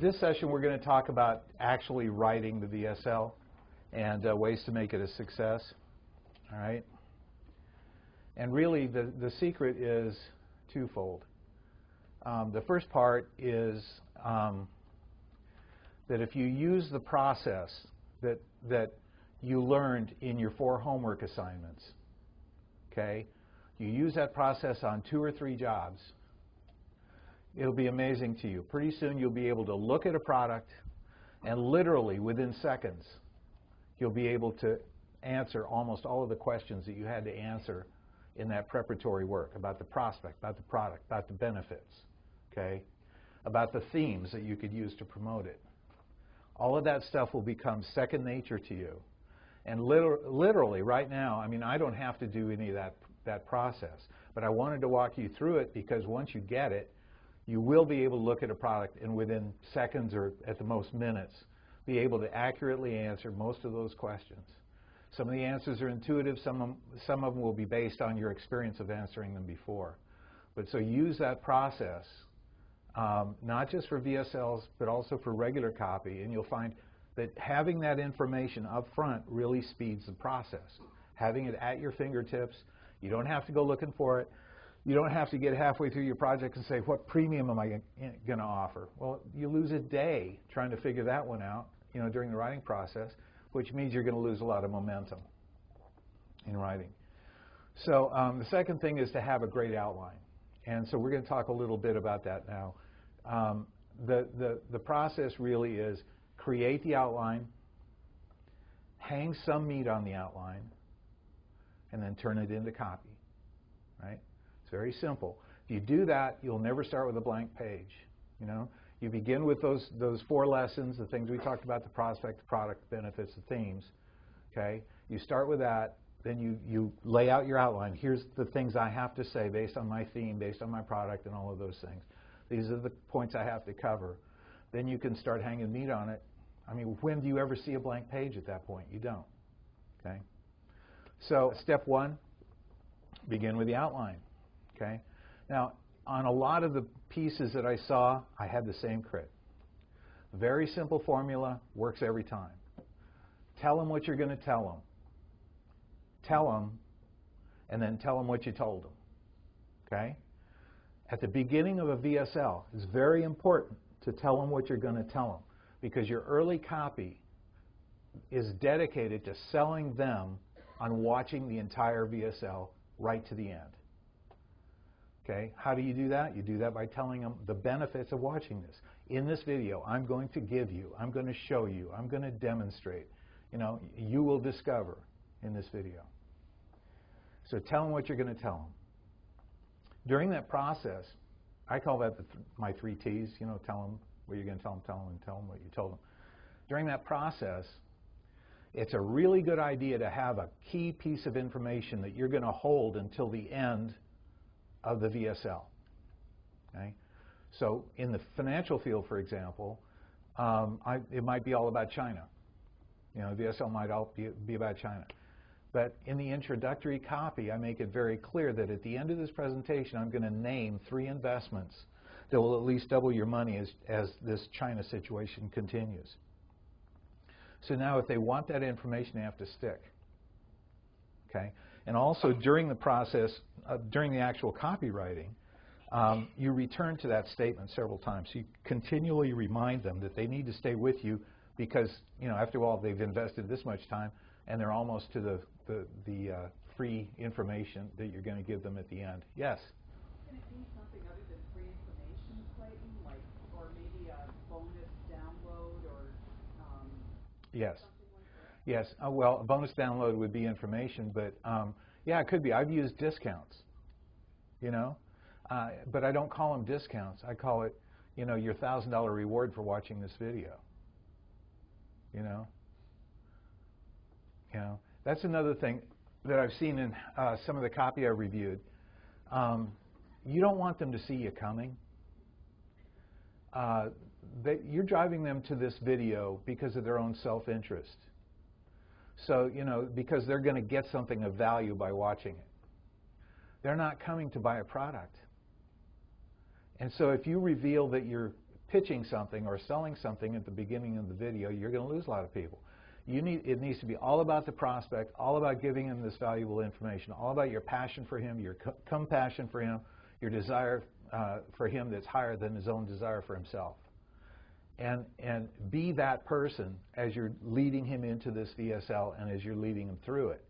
this session we're going to talk about actually writing the VSL and ways to make it a success. All right? And really the secret is twofold. The first part is that if you use the process that you learned in your 4 homework assignments, okay, you use that process on 2 or 3 jobs, it'll be amazing to you. Pretty soon you'll be able to look at a product and literally within seconds you'll be able to answer almost all of the questions that you had to answer in that preparatory work about the prospect, about the product, about the benefits, okay, about the themes that you could use to promote it. All of that stuff will become second nature to you. And literally right now, I mean, I don't have to do any of that process, but I wanted to walk you through it because once you get it, you will be able to look at a product and within seconds or at the most minutes be able to accurately answer most of those questions. Some of the answers are intuitive, some of them will be based on your experience of answering them before. But so use that process, not just for VSLs, but also for regular copy, and you'll find that having that information up front really speeds the process. Having it at your fingertips, you don't have to go looking for it. You don't have to get halfway through your project and say, what premium am I going to offer? Well, you lose a day trying to figure that one out, you know, during the writing process, which means you're going to lose a lot of momentum in writing. So the second thing is to have a great outline. And so we're going to talk a little bit about that now. The process really is create the outline, hang some meat on the outline, and then turn it into copy, right? It's very simple. If you do that, you'll never start with a blank page. You know, you begin with those 4 lessons, the things we talked about, the prospect, the product, the benefits, the themes. Okay, you start with that, then you lay out your outline. Here's the things I have to say based on my theme, based on my product, and all of those things. These are the points I have to cover. Then you can start hanging meat on it. I mean, when do you ever see a blank page at that point? You don't. Okay. So step 1, begin with the outline. Okay. Now, on a lot of the pieces that I saw, I had the same crit. Very simple formula, works every time. Tell them what you're going to tell them. Tell them, and then tell them what you told them. Okay? At the beginning of a VSL, it's very important to tell them what you're going to tell them, because your early copy is dedicated to selling them on watching the entire VSL right to the end. Okay, how do you do that? You do that by telling them the benefits of watching this. In this video, I'm going to give you, I'm going to show you, I'm going to demonstrate. You know, you will discover in this video. So tell them what you're going to tell them. During that process, I call that my 3 T's. You know, tell them what you're going to tell them, and tell them what you told them. During that process, it's a really good idea to have a key piece of information that you're going to hold until the end of the VSL. Okay? So in the financial field, for example, it might be all about China. You know, VSL might all be about China. But in the introductory copy, I make it very clear that at the end of this presentation, I'm going to name 3 investments that will at least double your money as this China situation continues. So now if they want that information, they have to stick. Okay? And also during the process, during the actual copywriting, you return to that statement several times. You continually remind them that they need to stay with you because, you know, after all, they've invested this much time and they're almost to the free information that you're going to give them at the end. Yes? Can it be something other than free information, Clayton, like, or maybe a bonus download or yes. something like that? Yes. Well, a bonus download would be information, but yeah, it could be. I've used discounts, you know, but I don't call them discounts. I call it, you know, your $1,000 reward for watching this video. You know, that's another thing that I've seen in some of the copy I've reviewed. You don't want them to see you coming. You're driving them to this video because of their own self-interest. So, you know, because they're going to get something of value by watching it. They're not coming to buy a product. And so if you reveal that you're pitching something or selling something at the beginning of the video, you're going to lose a lot of people. It needs to be all about the prospect, all about giving him this valuable information, all about your passion for him, your compassion for him, your desire for him that's higher than his own desire for himself. And be that person as you're leading him into this VSL and as you're leading him through it.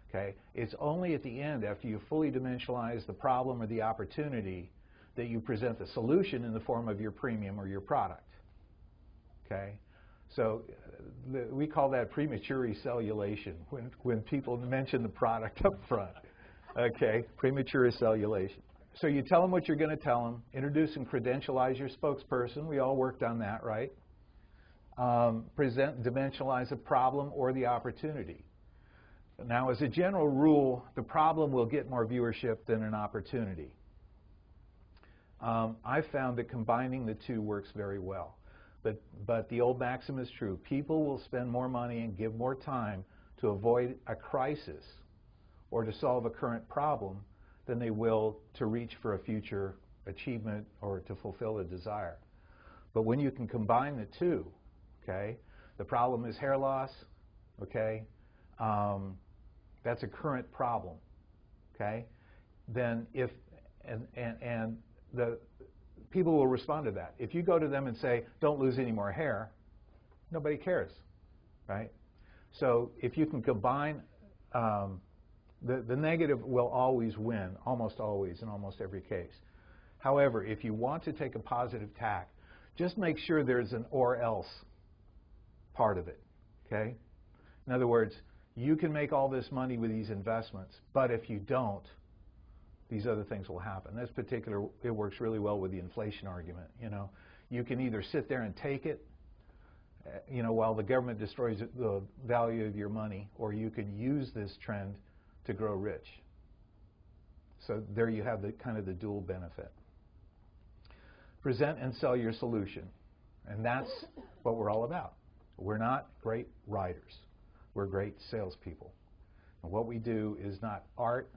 Okay? It's only at the end, after you fully dimensionalize the problem or the opportunity, that you present the solution in the form of your premium or your product. Okay? So we call that premature cellulation when people mention the product up front. Okay? Premature cellulation. So you tell them what you're going to tell them, introduce and credentialize your spokesperson. We all worked on that, right? Present, dimensionalize a problem or the opportunity. Now, as a general rule, the problem will get more viewership than an opportunity. I've found that combining the two works very well. But the old maxim is true. People will spend more money and give more time to avoid a crisis or to solve a current problem than they will to reach for a future achievement or to fulfill a desire. But when you can combine the two, okay, the problem is hair loss, okay, that's a current problem, okay, then if, and the people will respond to that. If you go to them and say, don't lose any more hair, nobody cares, right? So if you can combine, the negative will always win, almost always, in almost every case. However, if you want to take a positive tack, just make sure there's an or else part of it, okay? In other words, you can make all this money with these investments, but if you don't, these other things will happen. This particular, it works really well with the inflation argument. You know, you can either sit there and take it, you know, while the government destroys the value of your money, or you can use this trend to grow rich. So there you have the kind of the dual benefit. Present and sell your solution, and that's what we're all about. We're not great writers. We're great salespeople. And what we do is not art.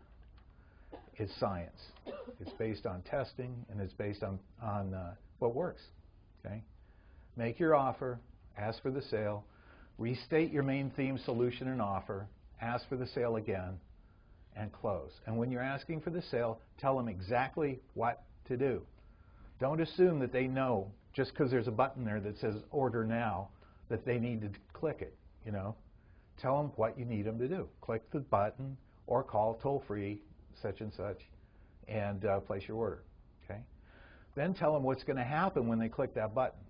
It's science. It's based on testing, and it's based on what works. Okay? Make your offer, ask for the sale, restate your main theme, solution, and offer, ask for the sale again, and close. And when you're asking for the sale, tell them exactly what to do. Don't assume that they know, just because there's a button there that says order now, that they need to click it. You know? Tell them what you need them to do. Click the button or call toll-free such and such, and place your order. Okay? Then tell them what's going to happen when they click that button,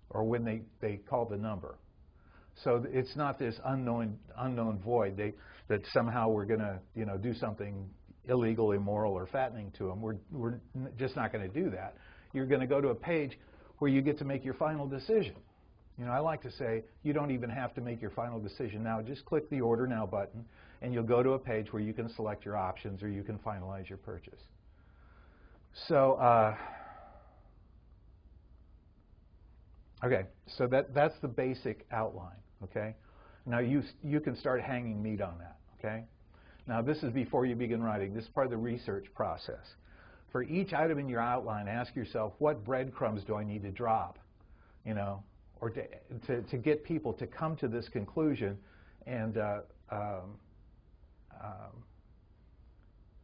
or when they call the number. So it's not this unknown void that somehow we're going to, you know, do something illegal, immoral, or fattening to them. We're just not going to do that. You're going to go to a page where you get to make your final decision. You know, I like to say you don't even have to make your final decision now. Just click the Order Now button, and you'll go to a page where you can select your options or you can finalize your purchase. So, okay, so that's the basic outline, okay? Now you can start hanging meat on that, okay? Now this is before you begin writing. This is part of the research process. For each item in your outline, ask yourself, what breadcrumbs do I need to drop, you know, or to get people to come to this conclusion, and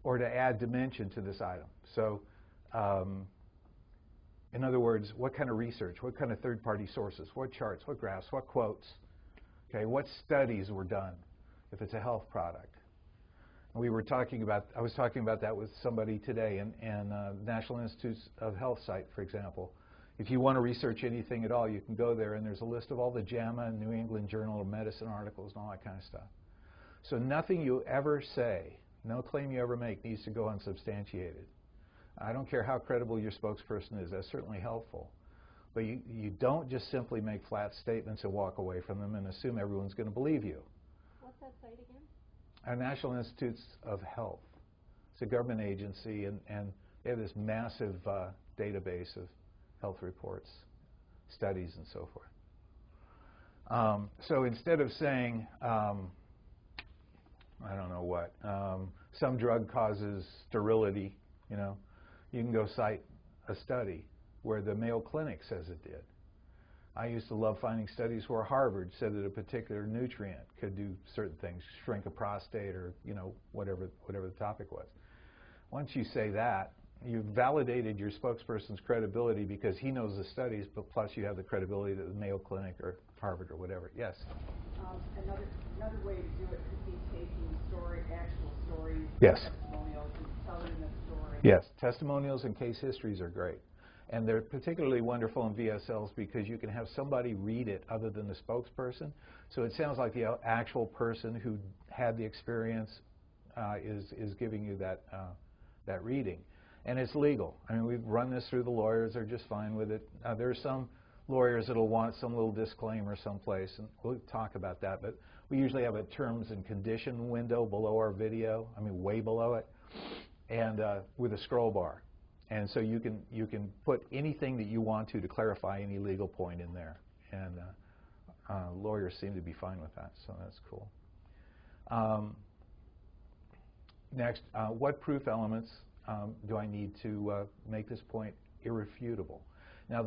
or to add dimension to this item. So, in other words, what kind of research, what kind of third-party sources, what charts, what graphs, what quotes, okay, what studies were done if it's a health product. And I was talking about that with somebody today, and National Institutes of Health site, for example. If you want to research anything at all, you can go there, and there's a list of all the JAMA and New England Journal of Medicine articles and all that kind of stuff. So nothing you ever say, no claim you ever make, needs to go unsubstantiated. I don't care how credible your spokesperson is. That's certainly helpful. But you don't just simply make flat statements and walk away from them and assume everyone's going to believe you. What's that site again? Our National Institutes of Health. It's a government agency, and they have this massive database of health reports, studies, and so forth. So instead of saying, I don't know what, some drug causes sterility, you know, you can go cite a study where the Mayo Clinic says it did. I used to love finding studies where Harvard said that a particular nutrient could do certain things, shrink a prostate, or whatever the topic was. Once you say that, you've validated your spokesperson's credibility because he knows the studies, but plus you have the credibility that the Mayo Clinic or Harvard or whatever. Yes? Another way to do it could be taking actual stories, yes. testimonials, and telling the story. Yes, testimonials and case histories are great. And they're particularly wonderful in VSLs because you can have somebody read it other than the spokesperson. So it sounds like the actual person who had the experience is giving you that reading. And it's legal. I mean, we've run this through the lawyers. They're just fine with it. There are some lawyers that'll want some little disclaimer someplace, and we'll talk about that. But we usually have a terms and condition window below our video, I mean way below it, and with a scroll bar. And so you can put anything that you want to clarify any legal point in there. And lawyers seem to be fine with that, so that's cool. Next, what proof elements do I need to make this point irrefutable? Now,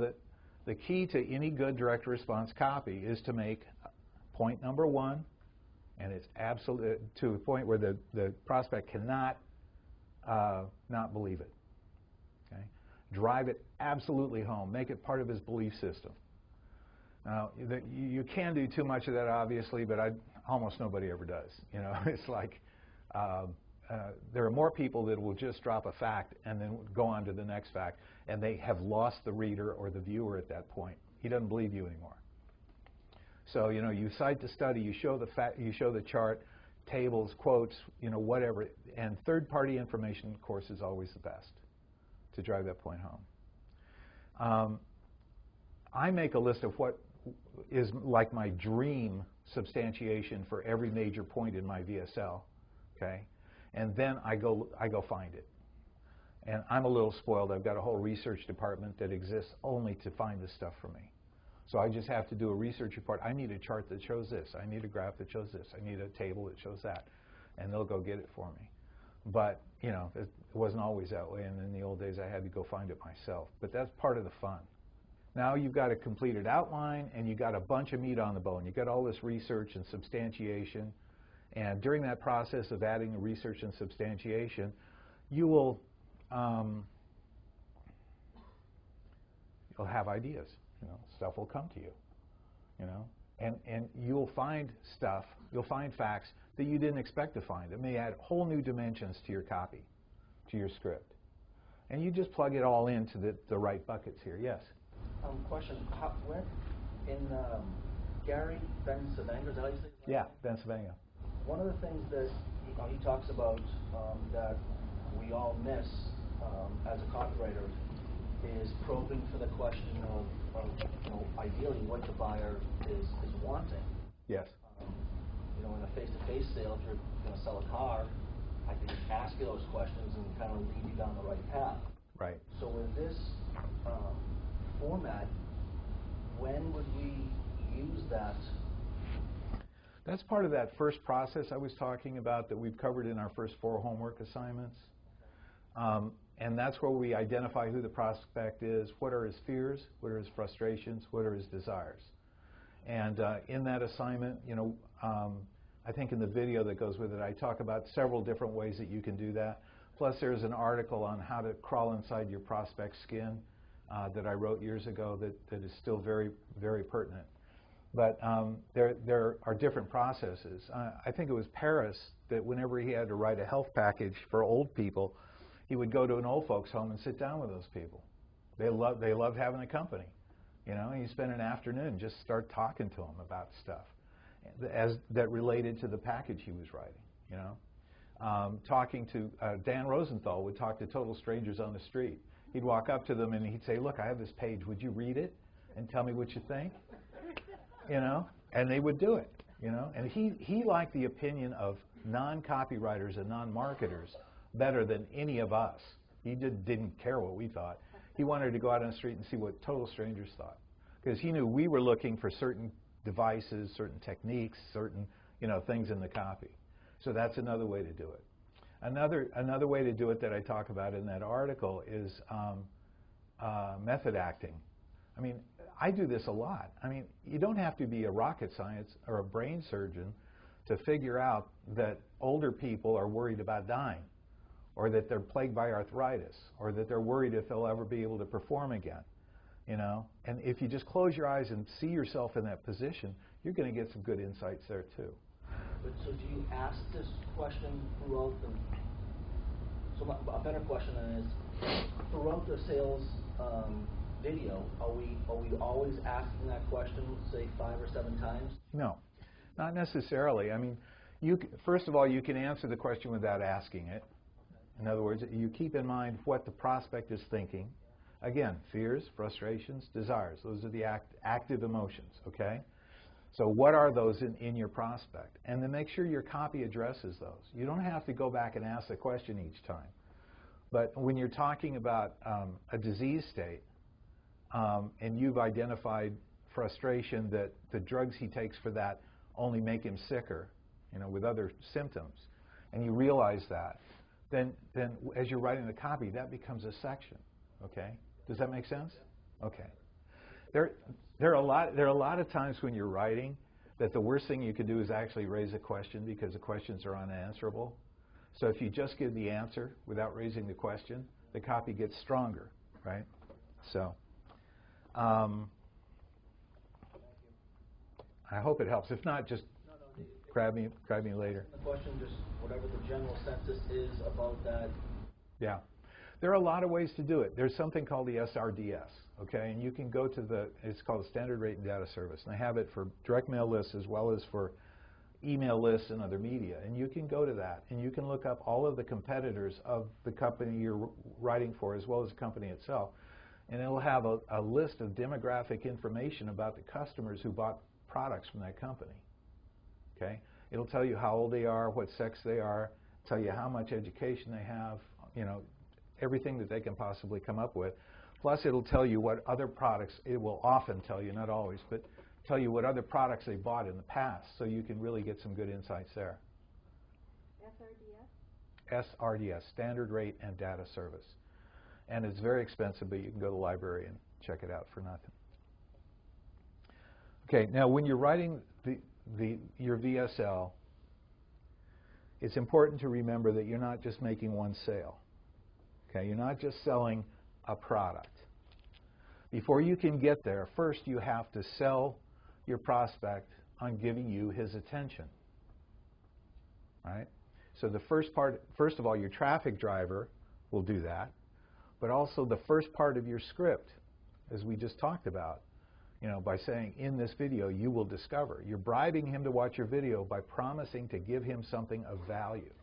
the key to any good direct response copy is to make point number one, and it's absolute to a point where the prospect cannot not believe it. Okay? Drive it absolutely home. Make it part of his belief system. Now, you can do too much of that, obviously, but almost nobody ever does. It's like there are more people that will just drop a fact and then go on to the next fact, and they have lost the reader or the viewer at that point. He doesn't believe you anymore. So you cite the study, you show the fact, you show the chart, tables, quotes, whatever, and third-party information, of course, is always the best to drive that point home. I make a list of what is like my dream substantiation for every major point in my VSL, okay? And then I go find it. And I'm a little spoiled. I've got a whole research department that exists only to find this stuff for me. So I just have to do a research report. I need a chart that shows this. I need a graph that shows this. I need a table that shows that. And they'll go get it for me. But, it wasn't always that way. And in the old days, I had to go find it myself. But that's part of the fun. Now you've got a completed outline, and you've got a bunch of meat on the bone. You've got all this research and substantiation. And during that process of adding the research and substantiation, you will you'll have ideas. Stuff will come to you. And you'll find stuff. You'll find facts that you didn't expect to find. It may add whole new dimensions to your copy, to your script. And you just plug it all into the right buckets here. Yes. Question: where in Gary Bencivenga, is that how you say it? Yeah, Bencivenga. One of the things that he talks about that we all miss as a copywriter is probing for the question of ideally what the buyer is wanting. Yes. In a face-to-face sale, if you're going to sell a car, I can ask you those questions and kind of lead you down the right path. Right. So with this format, when would we use that? That's part of that first process I was talking about that we've covered in our first 4 homework assignments. And that's where we identify who the prospect is, what are his fears, what are his frustrations, what are his desires. And in that assignment, I think in the video that goes with it, I talk about several different ways that you can do that. Plus there's an article on how to crawl inside your prospect's skin that I wrote years ago that is still very, very pertinent. But there are different processes. I think it was Paris that whenever he had to write a health package for old people, he would go to an old folks home and sit down with those people. They loved having the company. He spent an afternoon just start talking to them about stuff that related to the package he was writing. Talking to Dan Rosenthal would talk to total strangers on the street. He'd walk up to them and he'd say, "Look, I have this page. Would you read it and tell me what you think?" And they would do it. And he liked the opinion of non-copywriters and non-marketers better than any of us. He didn't care what we thought. He wanted to go out on the street and see what total strangers thought, because he knew we were looking for certain devices, certain techniques, certain things in the copy. So that's another way to do it. Another way to do it that I talk about in that article is method acting. I mean, I do this a lot. I mean, you don't have to be a rocket science or a brain surgeon to figure out that older people are worried about dying, or that they're plagued by arthritis, or that they're worried if they'll ever be able to perform again. You know, and if you just close your eyes and see yourself in that position, you're going to get some good insights there too. But so do you ask this question throughout the? So a better question is, throughout the sales video, are we always asking that question, say 5 or 7 times? No, not necessarily. I mean, first of all, you can answer the question without asking it. In other words, you keep in mind what the prospect is thinking. Again, fears, frustrations, desires. Those are the active emotions, okay? So what are those in your prospect? And then make sure your copy addresses those. You don't have to go back and ask the question each time. But when you're talking about a disease state, and you've identified frustration that the drugs he takes for that only make him sicker, you know, with other symptoms, and you realize that, then as you're writing the copy, that becomes a section, okay? Does that make sense? Okay. There are a lot of times when you're writing that the worst thing you could do is actually raise a question because the questions are unanswerable. So if you just give the answer without raising the question, the copy gets stronger, right? So I hope it helps. If not, just grab me later. The question, just whatever the general census is about that. Yeah. There are a lot of ways to do it. There's something called the SRDS, okay? And you can go to it's called the Standard Rate and Data Service. And they have it for direct mail lists as well as for email lists and other media. And you can go to that, and you can look up all of the competitors of the company you're writing for as well as the company itself. And it'll have a list of demographic information about the customers who bought products from that company, okay? It'll tell you how old they are, what sex they are, tell you how much education they have, you know, everything that they can possibly come up with. Plus, it'll tell you what other products, it will often tell you, not always, but tell you what other products they bought in the past, so you can really get some good insights there. SRDS? SRDS, Standard Rate and Data Service. And it's very expensive, but you can go to the library and check it out for nothing. Okay, now when you're writing your VSL, it's important to remember that you're not just making one sale. Okay, you're not just selling a product. Before you can get there, first you have to sell your prospect on giving you his attention. Right? So the first of all, your traffic driver will do that, but also the first part of your script, as we just talked about, you know, by saying, in this video you will discover. You're bribing him to watch your video by promising to give him something of value.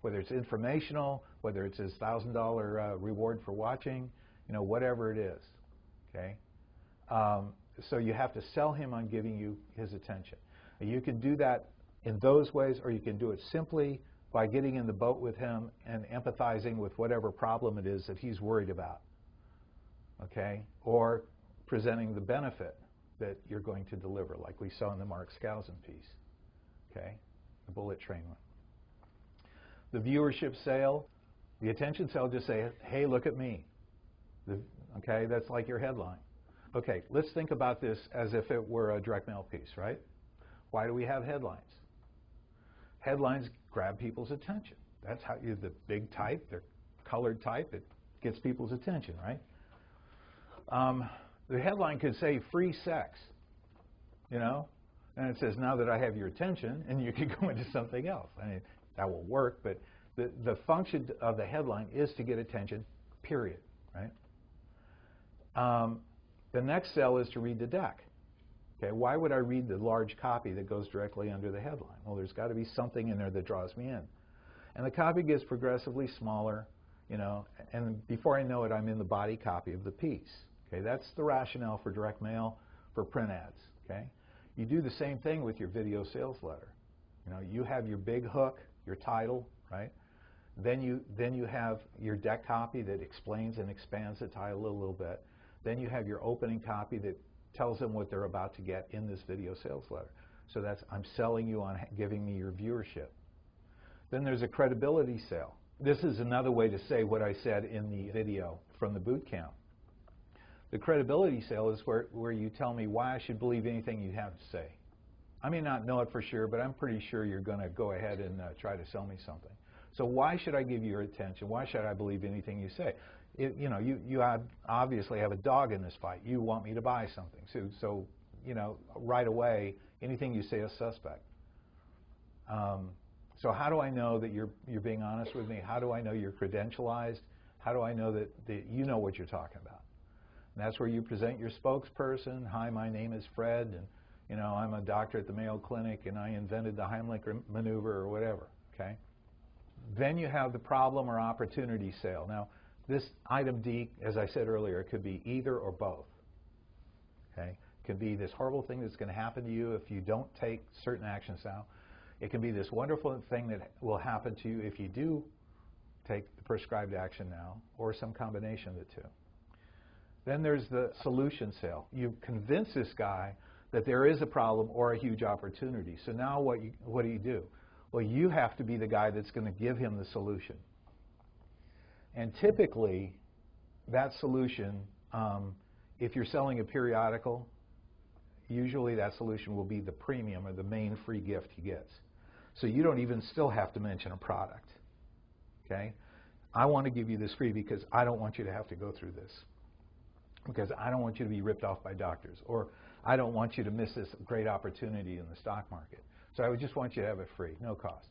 Whether it's informational, whether it's his $1,000 reward for watching, you know, whatever it is, okay? So you have to sell him on giving you his attention. And you can do that in those ways, or you can do it simply by getting in the boat with him and empathizing with whatever problem it is that he's worried about, okay? Or presenting the benefit that you're going to deliver, like we saw in the Mark Skousen piece, okay? The bullet train one. The viewership sale, the attention sale, just say, hey, look at me. Okay, that's like your headline. Okay, let's think about this as if it were a direct mail piece, right? Why do we have headlines? Headlines grab people's attention. That's how the big type, the colored type, it gets people's attention, right? The headline could say free sex, you know? And it says, now that I have your attention, and you could go into something else. I mean, that will work, but the function of the headline is to get attention, period, right? The next cell is to read the deck. Okay, why would I read the large copy that goes directly under the headline? Well, there's got to be something in there that draws me in. And the copy gets progressively smaller, you know, and before I know it, I'm in the body copy of the piece. Okay, that's the rationale for direct mail, for print ads, okay? You do the same thing with your video sales letter. You know, you have your big hook, your title, right? Then you have your deck copy that explains and expands the title a little bit. Then you have your opening copy that tells them what they're about to get in this video sales letter. So that's, I'm selling you on giving me your viewership. Then there's a credibility sale. This is another way to say what I said in the video from the boot camp. The credibility sale is where you tell me why I should believe anything you have to say. I may not know it for sure, but I'm pretty sure you're going to go ahead and try to sell me something. So why should I give you your attention? Why should I believe anything you say? You obviously have a dog in this fight. You want me to buy something. So right away, anything you say is suspect. So how do I know that you're being honest with me? How do I know you're credentialized? How do I know that you know what you're talking about? And that's where you present your spokesperson. Hi, my name is Fred, and I'm a doctor at the Mayo Clinic, and I invented the Heimlich maneuver or whatever. Okay. Then you have the problem or opportunity sale. Now, this item D, as I said earlier, it could be either or both. Okay. It could be this horrible thing that's going to happen to you if you don't take certain actions now. It can be this wonderful thing that will happen to you if you do take the prescribed action now, or some combination of the two. Then there's the solution sale. You convince this guy that there is a problem or a huge opportunity. So now what do you do? Well, you have to be the guy that's going to give him the solution. And typically, that solution, if you're selling a periodical, usually that solution will be the premium or the main free gift he gets. So you don't even still have to mention a product. Okay? I want to give you this free because I don't want you to have to go through this. Because I don't want you to be ripped off by doctors. Or I don't want you to miss this great opportunity in the stock market. So I would just want you to have it free, no cost.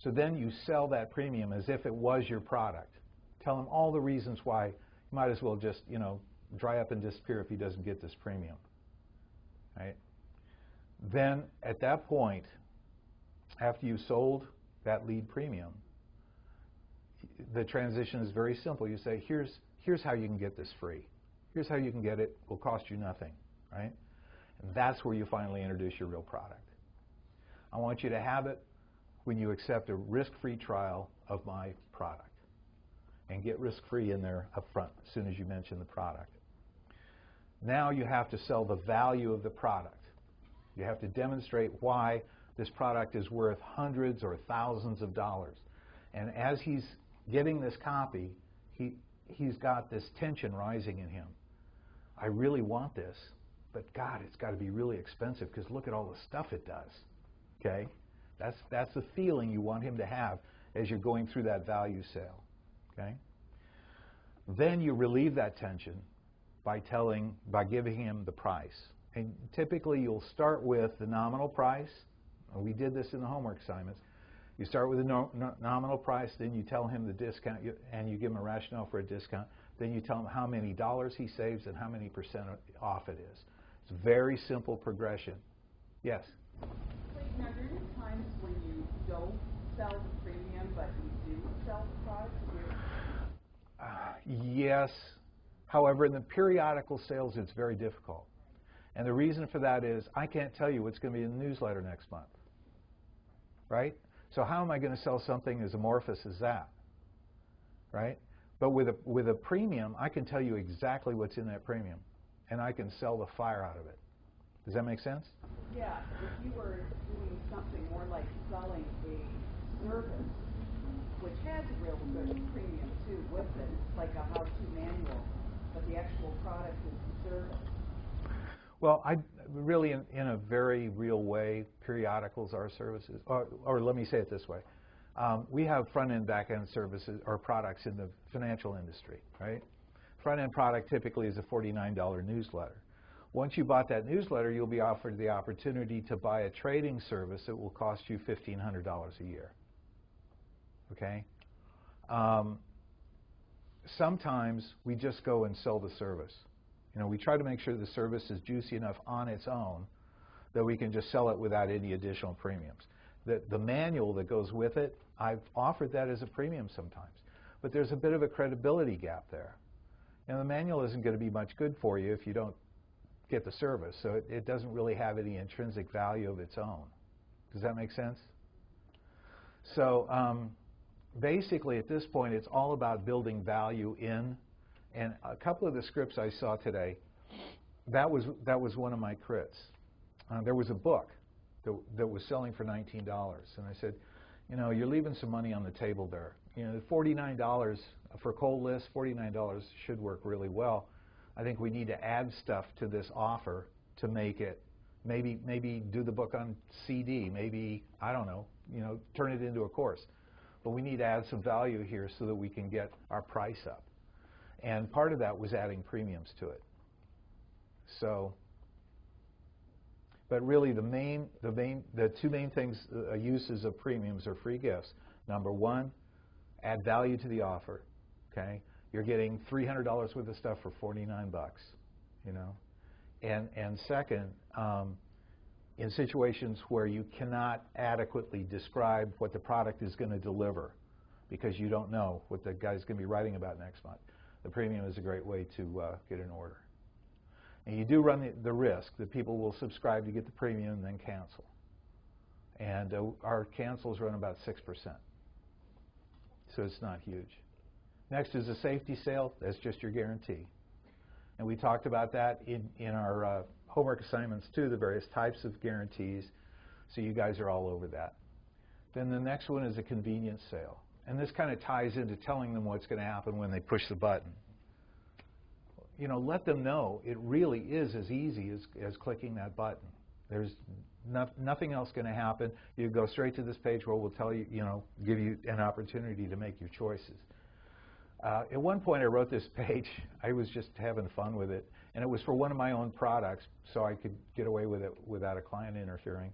So then you sell that premium as if it was your product. Tell him all the reasons why you might as well just, dry up and disappear if he doesn't get this premium. Right? Then at that point, after you sold that lead premium, the transition is very simple. You say, here's how you can get this free. Here's how you can get it. It will cost you nothing. Right? And that's where you finally introduce your real product. I want you to have it when you accept a risk-free trial of my product. And get risk-free in there up front as soon as you mention the product. Now you have to sell the value of the product. You have to demonstrate why this product is worth hundreds or thousands of dollars. And as he's getting this copy, he's got this tension rising in him. I really want this, but God, it's got to be really expensive because look at all the stuff it does. Okay? That's the feeling you want him to have as you're going through that value sale. Okay? Then you relieve that tension by giving him the price. And typically you'll start with the nominal price. We did this in the homework assignments. You start with the nominal price, then you tell him the discount, and you give him a rationale for a discount. Then you tell him how many dollars he saves and how many % off it is. It's a very simple progression. Yes? Clayton, are there any times when you don't sell the premium, but you do sell the product? Yes. However, in the periodical sales, it's very difficult. And the reason for that is I can't tell you what's going to be in the newsletter next month. Right? So how am I going to sell something as amorphous as that? Right? But with a premium, I can tell you exactly what's in that premium. And I can sell the fire out of it. Does that make sense? Yeah. If you were doing something more like selling a service, which has a real good premium too with it, like a how-to manual, but the actual product is the service. Well, I really, in a very real way, periodicals are services. Or let me say it this way. We have front-end, back-end services or products in the financial industry, right? Front-end product typically is a $49 newsletter. Once you bought that newsletter, you'll be offered the opportunity to buy a trading service that will cost you $1,500 a year. Okay? Sometimes we just go and sell the service. We try to make sure the service is juicy enough on its own that we can just sell it without any additional premiums. The manual that goes with it, I've offered that as a premium sometimes. But there's a bit of a credibility gap there. The manual isn't going to be much good for you if you don't get the service. So it doesn't really have any intrinsic value of its own. Does that make sense? So basically at this point, it's all about building value in. And a couple of the scripts I saw today, that was one of my crits. There was a book that was selling for $19, and I said, you're leaving some money on the table there. $49 for cold list, $49 should work really well. I think we need to add stuff to this offer to make it, maybe do the book on CD, maybe, I don't know, turn it into a course. But we need to add some value here so that we can get our price up. And part of that was adding premiums to it. So, but really the two main things, uses of premiums or free gifts. Number one, add value to the offer. Okay, you're getting $300 worth of stuff for 49 bucks. And second, in situations where you cannot adequately describe what the product is going to deliver because you don't know what the guy's going to be writing about next month, the premium is a great way to get an order. And you do run the risk that people will subscribe to get the premium and then cancel. And our cancels run about 6%. So it's not huge. Next is a safety sale. That's just your guarantee. And we talked about that in our homework assignments too, the various types of guarantees. So you guys are all over that. Then the next one is a convenience sale. And this kind of ties into telling them what's going to happen when they push the button. Let them know it really is as easy as clicking that button. There's nothing else going to happen. You go straight to this page where we'll tell you, give you an opportunity to make your choices. At one point I wrote this page. I was just having fun with it. And it was for one of my own products, so I could get away with it without a client interfering.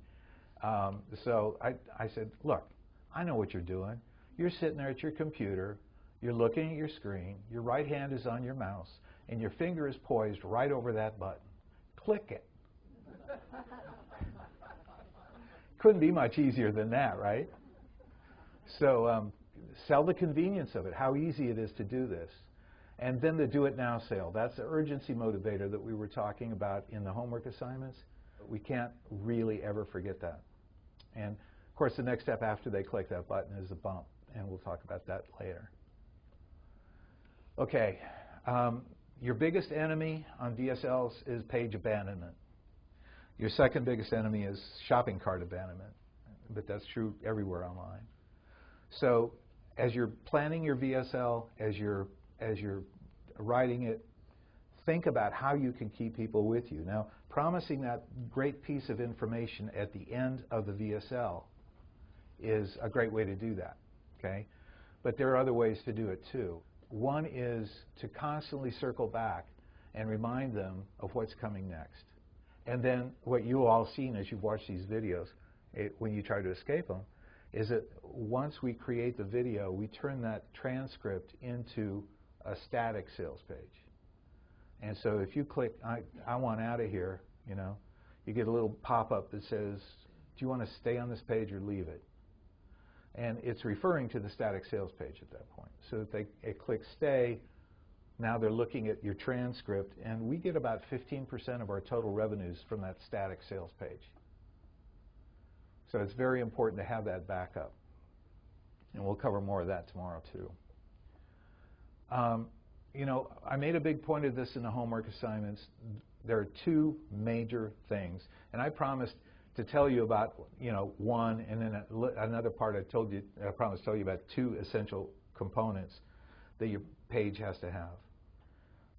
So I said, look, I know what you're doing. You're sitting there at your computer. You're looking at your screen. Your right hand is on your mouse. And your finger is poised right over that button. Click it. Couldn't be much easier than that, right? So sell the convenience of it, how easy it is to do this. And then the do it now sale. That's the urgency motivator that we were talking about in the homework assignments. We can't really ever forget that. And of course the next step after they click that button is the bump, and we'll talk about that later. Okay, your biggest enemy on VSLs is page abandonment. Your second biggest enemy is shopping cart abandonment, but that's true everywhere online. So as you're planning your VSL, as you're writing it, think about how you can keep people with you. Now, promising that great piece of information at the end of the VSL is a great way to do that, okay? But there are other ways to do it too. One is to constantly circle back and remind them of what's coming next. And then what you've all seen as you've watched these videos, when you try to escape them, is that once we create the video, we turn that transcript into a static sales page. And so if you click, I want out of here, you get a little pop-up that says, do you want to stay on this page or leave it? And it's referring to the static sales page at that point. So if they click stay, now they're looking at your transcript, and we get about 15% of our total revenues from that static sales page. So it's very important to have that backup. And we'll cover more of that tomorrow too. I made a big point of this in the homework assignments. There are two major things. And I promised to tell you about one, and then another part I promised to tell you about two essential components that your page has to have.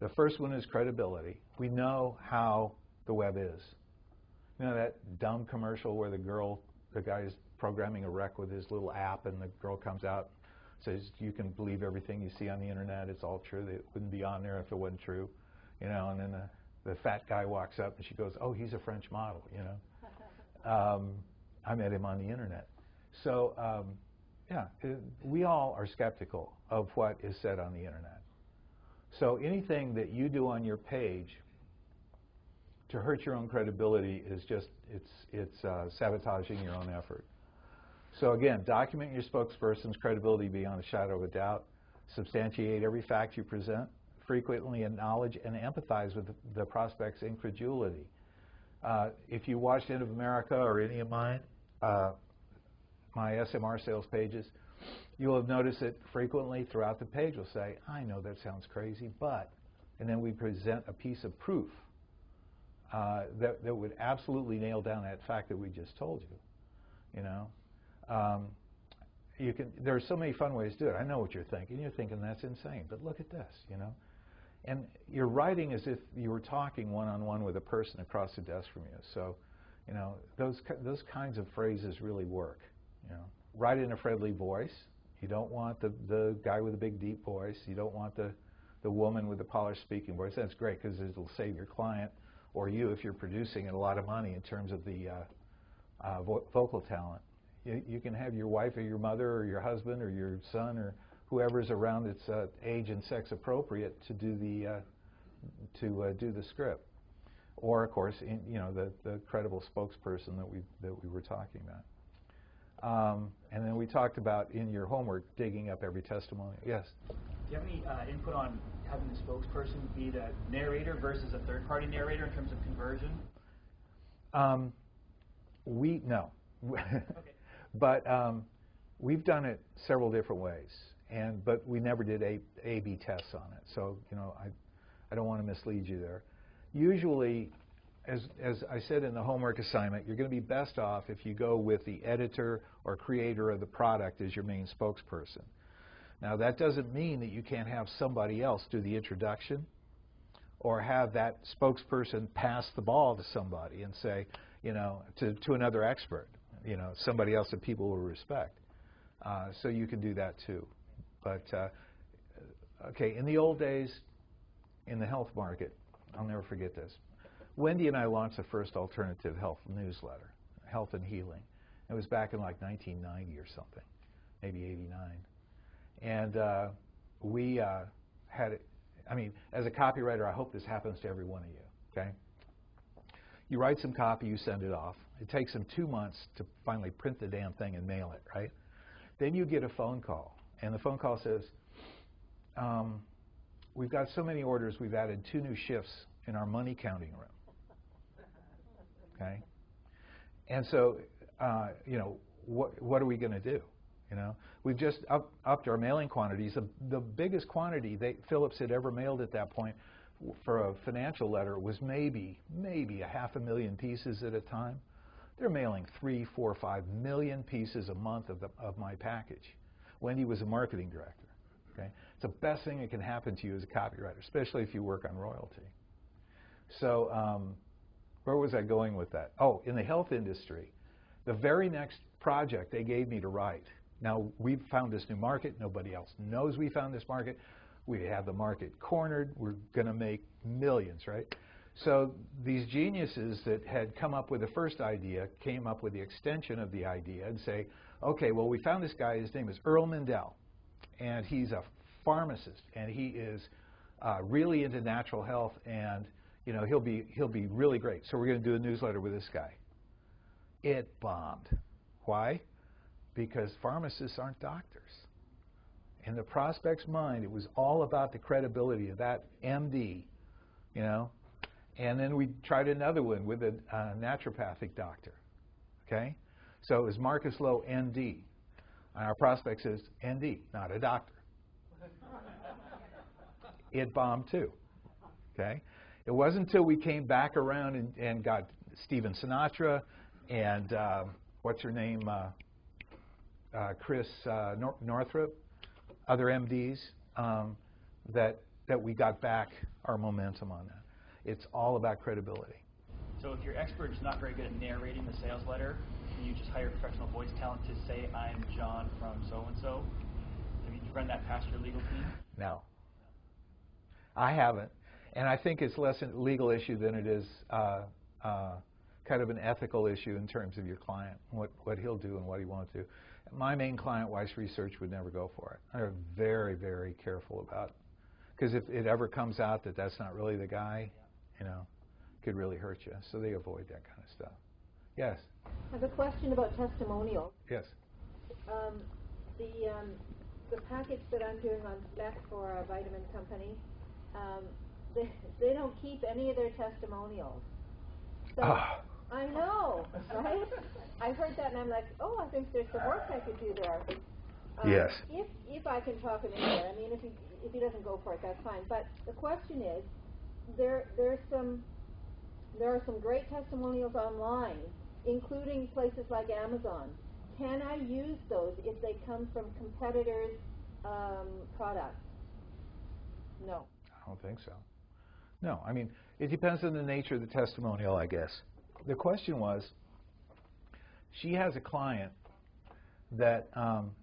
The first one is credibility. We know how the web is. That dumb commercial where the guy's programming a wreck with his little app, and the girl comes out and says, you can believe everything you see on the internet, it's all true. It wouldn't be on there if it wasn't true. And then the fat guy walks up and she goes, oh, he's a French model, I met him on the internet. So we all are skeptical of what is said on the internet. So anything that you do on your page to hurt your own credibility is just, it's sabotaging your own effort. So again, document your spokesperson's credibility beyond a shadow of a doubt. Substantiate every fact you present. Frequently acknowledge and empathize with the prospect's incredulity. If you watched End of America or any of mine, my SMR sales pages, you will have noticed that frequently throughout the page we'll say, I know that sounds crazy, but, and then we present a piece of proof that would absolutely nail down that fact that we just told you. There are so many fun ways to do it. I know what you're thinking. You're thinking that's insane, but look at this. And you're writing as if you were talking one-on-one with a person across the desk from you. So, you know, those kinds of phrases really work. You know, write in a friendly voice. You don't want the guy with a big deep voice. You don't want the woman with the polished speaking voice. That's great because it'll save your client or you, if you're producing it, a lot of money in terms of the vocal talent. You can have your wife or your mother or your husband or your son or whoever's around that's age and sex appropriate to do the script, or of course, you know, the credible spokesperson that we were talking about. And then we talked about in your homework digging up every testimony. Yes. Do you have any input on having the spokesperson be the narrator versus a third-party narrator in terms of conversion? No. Okay. But we've done it several different ways, but we never did A/B tests on it. So, you know, I don't want to mislead you there. Usually, as I said in the homework assignment, you're going to be best off if you go with the editor or creator of the product as your main spokesperson. Now, that doesn't mean that you can't have somebody else do the introduction or have that spokesperson pass the ball to somebody and say, you know, to another expert, you know, somebody else that people will respect. So you can do that too. But, okay, in the old days, in the health market, I'll never forget this. Wendy and I launched the first alternative health newsletter, Health and Healing. It was back in like 1990 or something, maybe 89. And we had, I mean, as a copywriter, I hope this happens to every one of you, okay? You write some copy, you send it off. It takes them 2 months to finally print the damn thing and mail it, right? Then you get a phone call, and the phone call says, we've got so many orders, we've added 2 new shifts in our money counting room, okay? And so, you know, what are we going to do? You know, we've just upped our mailing quantities. The biggest quantity Phillips had ever mailed at that point for a financial letter was maybe 500,000 pieces at a time. They're mailing 3, 4, 5 million pieces a month of my package. Wendy was a marketing director. Okay, it's the best thing that can happen to you as a copywriter, especially if you work on royalty. So where was I going with that? Oh, in the health industry, the very next project they gave me to write. Now, we've found this new market. Nobody else knows we found this market. We have the market cornered. We're going to make millions, right? So these geniuses that had come up with the first idea came up with the extension of the idea and say, okay, well, we found this guy. His name is Earl Mindell, and he's a pharmacist, and he is really into natural health, and you know he'll be really great. So we're going to do a newsletter with this guy. It bombed. Why? Because pharmacists aren't doctors. In the prospect's mind, it was all about the credibility of that MD, you know. And then we tried another one with a naturopathic doctor, okay? So it was Marcus Lowe, ND. And our prospect says, ND, not a doctor. It bombed too, okay? It wasn't until we came back around and got Stephen Sinatra and what's her name, Chris Northrup, other MDs, that we got back our momentum on that. It's all about credibility. So if your expert is not very good at narrating the sales letter, can you just hire professional voice talent to say, I'm John from so-and-so? Have you run that past your legal team? No. I haven't. And I think it's less a legal issue than it is kind of an ethical issue in terms of your client, what he'll do and what he won't do. My main client, Weiss Research, would never go for it. They're very, very careful about it. Because if it ever comes out that that's not really the guy, you know, it could really hurt you. So they avoid that kind of stuff. Yes? I have a question about testimonials. Yes. The package that I'm doing on spec for a vitamin company, they don't keep any of their testimonials. So I know, right? I heard that and I'm like, oh, I think there's some work I could do there. Yes. If I can talk him into it. I mean, if he doesn't go for it, that's fine. But the question is, there are some great testimonials online, including places like Amazon. Can I use those if they come from competitors' products? No. I don't think so. No, I mean, it depends on the nature of the testimonial, I guess. The question was, she has a client that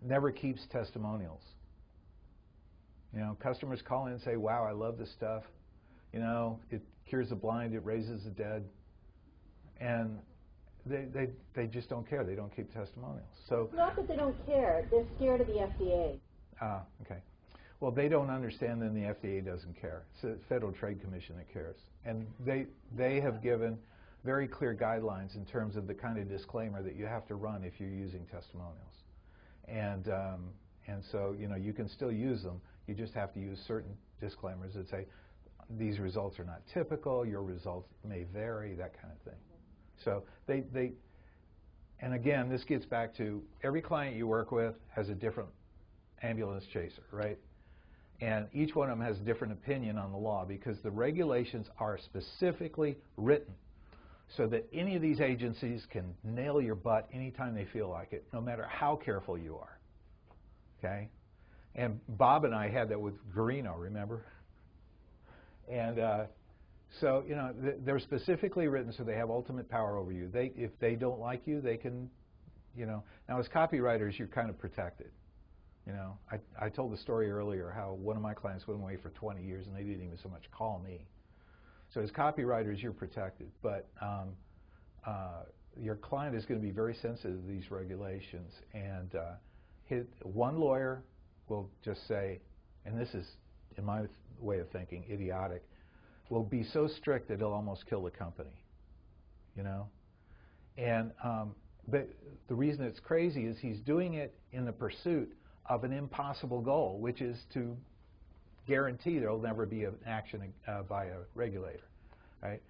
never keeps testimonials. You know, customers call in and say, wow, I love this stuff. You know, it cures the blind, it raises the dead. And they just don't care. They don't keep testimonials. So it's not that they don't care. They're scared of the FDA. Okay. Well, they don't understand that the FDA doesn't care. It's the Federal Trade Commission that cares. And they have given very clear guidelines in terms of the kind of disclaimer that you have to run if you're using testimonials. And so, you know, you can still use them. You just have to use certain disclaimers that say, these results are not typical, your results may vary, that kind of thing. So and again, this gets back to every client you work with has a different ambulance chaser, right? And each one of them has a different opinion on the law because the regulations are specifically written so that any of these agencies can nail your butt anytime they feel like it, no matter how careful you are, okay? And Bob and I had that with Garino, remember? And so, you know, they're specifically written so they have ultimate power over you. If they don't like you, they can, you know. Now, as copywriters, you're kind of protected. You know, I told the story earlier how one of my clients went away for 20 years and they didn't even so much call me. So as copywriters, you're protected. But your client is going to be very sensitive to these regulations. And one lawyer will just say, and this is, in my way of thinking, idiotic, will be so strict that it'll almost kill the company, you know? And but the reason it's crazy is he's doing it in the pursuit of an impossible goal, which is to guarantee there will never be an action by a regulator, right?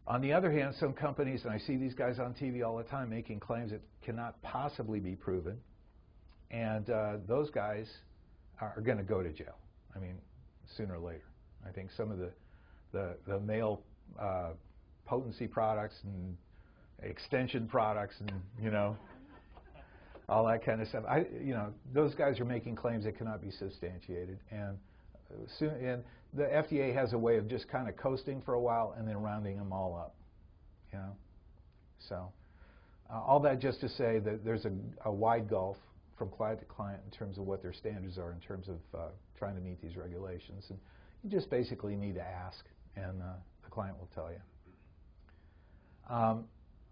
On the other hand, some companies, and I see these guys on TV all the time making claims that cannot possibly be proven, and those guys are going to go to jail. I mean, sooner or later. I think some of the male potency products and extension products and, you know, all that kind of stuff. You know, those guys are making claims that cannot be substantiated. And and the FDA has a way of just kind of coasting for a while and then rounding them all up, you know. So all that just to say that there's a wide gulf from client to client in terms of what their standards are in terms of trying to meet these regulations. And you just basically need to ask, and the client will tell you.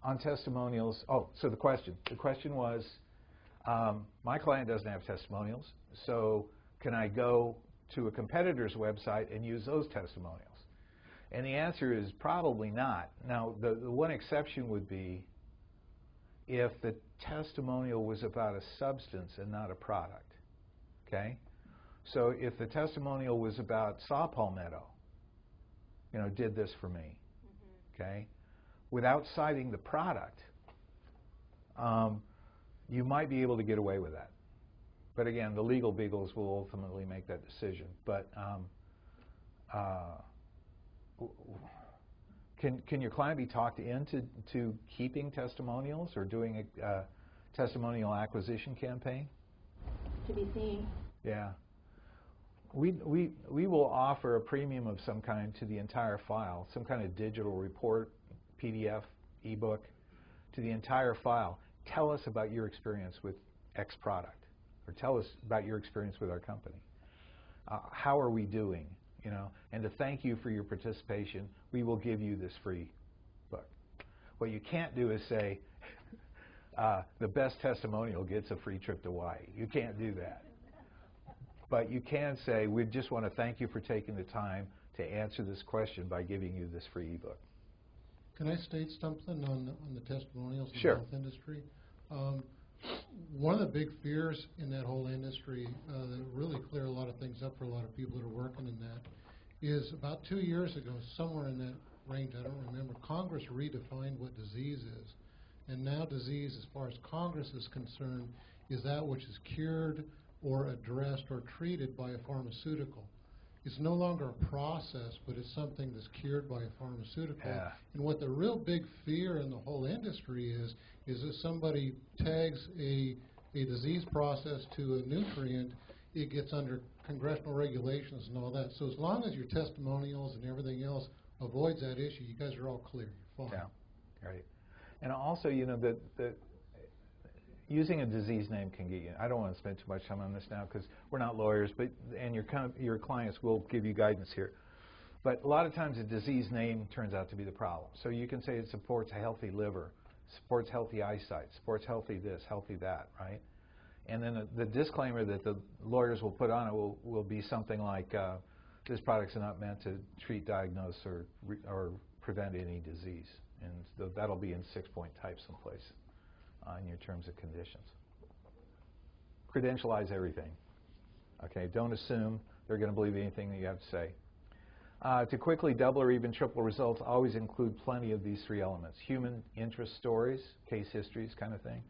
On testimonials, so the question was, my client doesn't have testimonials, so can I go to a competitor's website and use those testimonials? And the answer is probably not. Now, the one exception would be if the testimonial was about a substance and not a product, okay? So if the testimonial was about saw palmetto, you know, did this for me, okay? Without citing the product, you might be able to get away with that. But again, the legal beagles will ultimately make that decision. But can your client be talked into keeping testimonials or doing a testimonial acquisition campaign? To be seen. Yeah. We will offer a premium of some kind to the entire file, some kind of digital report, PDF, ebook, to the entire file. Tell us about your experience with X product, or tell us about your experience with our company. How are we doing? You know, and to thank you for your participation, we will give you this free book. What you can't do is say, the best testimonial gets a free trip to Hawaii. You can't do that. But you can say, we just want to thank you for taking the time to answer this question by giving you this free ebook. Can I state something on the testimonials in Sure. the health industry? One of the big fears in that whole industry that really clear a lot of things up for a lot of people that are working in that is about 2 years ago, somewhere in that range, I don't remember, Congress redefined what disease is. And now disease, as far as Congress is concerned, is that which is cured or addressed or treated by a pharmaceutical. It's no longer a process, but it's something that's cured by a pharmaceutical. Yeah. And what the real big fear in the whole industry is that somebody tags a disease process to a nutrient, it gets under congressional regulations and all that. So as long as your testimonials and everything else avoids that issue, you guys are all clear. You're fine. Yeah, right. And also, you know, the using a disease name can get you. I don't want to spend too much time on this now because we're not lawyers, but and your clients will give you guidance here. But a lot of times a disease name turns out to be the problem. So you can say it supports a healthy liver, supports healthy eyesight, supports healthy this, healthy that, right? And then the disclaimer that the lawyers will put on it will be something like, this product's not meant to treat, diagnose, or prevent any disease. And that'll be in 6-point type someplace in your terms and conditions. Credentialize everything. Okay, don't assume they're going to believe anything that you have to say. To quickly double or even triple results, always include plenty of these 3 elements. Human interest stories, case histories kind of thing.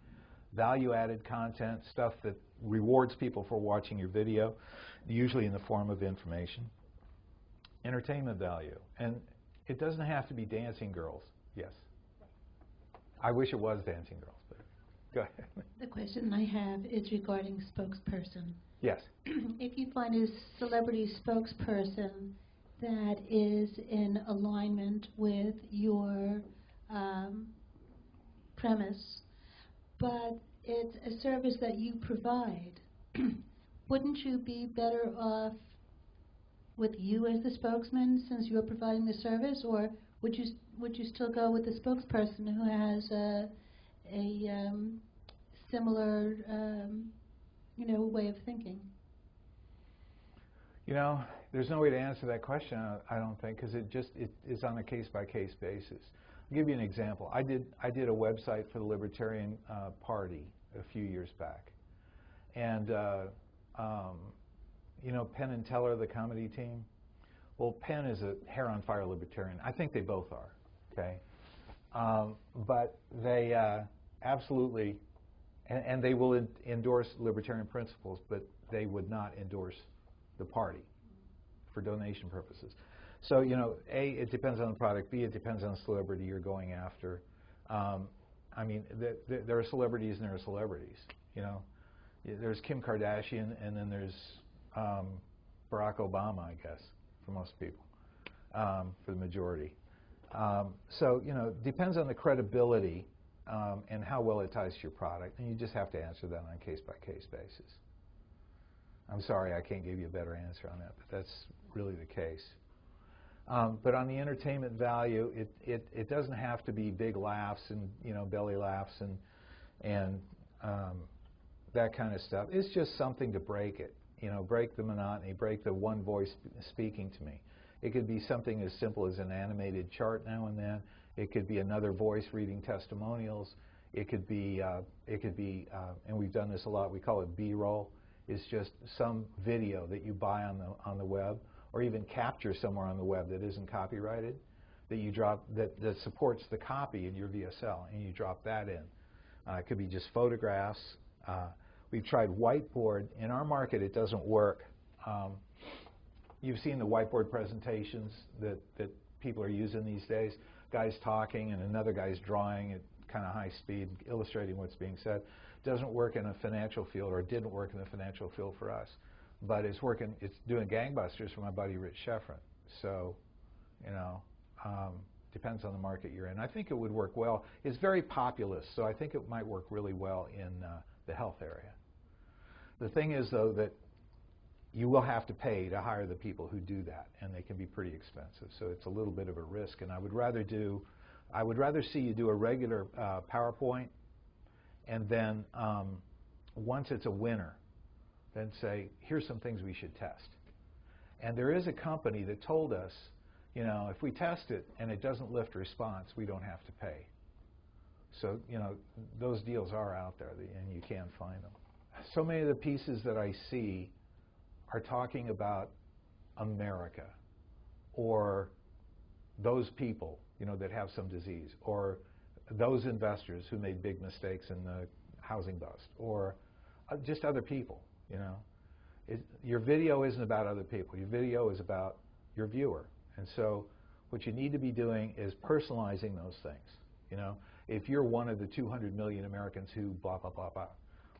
Value-added content, stuff that rewards people for watching your video, usually in the form of information. Entertainment value. And it doesn't have to be dancing girls. Yes. I wish it was dancing girls, but go ahead. The question I have is regarding spokesperson. Yes. If you find a celebrity spokesperson that is in alignment with your premise, but it's a service that you provide, wouldn't you be better off with you as the spokesman since you're providing the service, or would you still go with the spokesperson who has a similar way of thinking? You know, there's no way to answer that question, I don't think, because it is on a case-by-case basis. I'll give you an example. I did a website for the Libertarian Party a few years back. And, you know, Penn and Teller, the comedy team? Well, Penn is a hair-on-fire libertarian. I think they both are, okay? But they absolutely, and they will endorse libertarian principles, but they would not endorse the party for donation purposes. So, you know, A, it depends on the product. B, it depends on the celebrity you're going after. I mean, there are celebrities and there are celebrities, you know. There's Kim Kardashian and then there's Barack Obama, I guess, for most people, for the majority. So, you know, depends on the credibility and how well it ties to your product, and you just have to answer that on a case-by-case basis. I'm sorry, I can't give you a better answer on that, but that's really the case. But on the entertainment value, it doesn't have to be big laughs and, you know, belly laughs and that kind of stuff. It's just something to break it, you know, break the monotony, break the one voice speaking to me. It could be something as simple as an animated chart now and then. It could be another voice reading testimonials. It could be, and we've done this a lot. We call it B-roll. It's just some video that you buy on the web, or even capture somewhere on the web that isn't copyrighted, that you drop that supports the copy in your VSL, and you drop that in. It could be just photographs. We've tried whiteboard. In our market, it doesn't work. You've seen the whiteboard presentations that people are using these days. Guys talking and another guy's drawing at kind of high speed, illustrating what's being said. Doesn't work in a financial field, or didn't work in the financial field for us. But it's working. It's doing gangbusters for my buddy Rich Sheffrin. So, you know, depends on the market you're in. I think it would work well. It's very populist, so I think it might work really well in the health area. The thing is, though, that you will have to pay to hire the people who do that, and they can be pretty expensive. So it's a little bit of a risk, and I would rather see you do a regular PowerPoint, and then once it's a winner, then say, here's some things we should test. And there is a company that told us, you know, if we test it and it doesn't lift response, we don't have to pay. So, you know, those deals are out there, and you can find them. So many of the pieces that I see are talking about America, or those people, you know, that have some disease, or those investors who made big mistakes in the housing bust, or just other people, you know. Your video isn't about other people. Your video is about your viewer. And so what you need to be doing is personalizing those things, you know. If you're one of the 200 million Americans who blah, blah, blah, blah,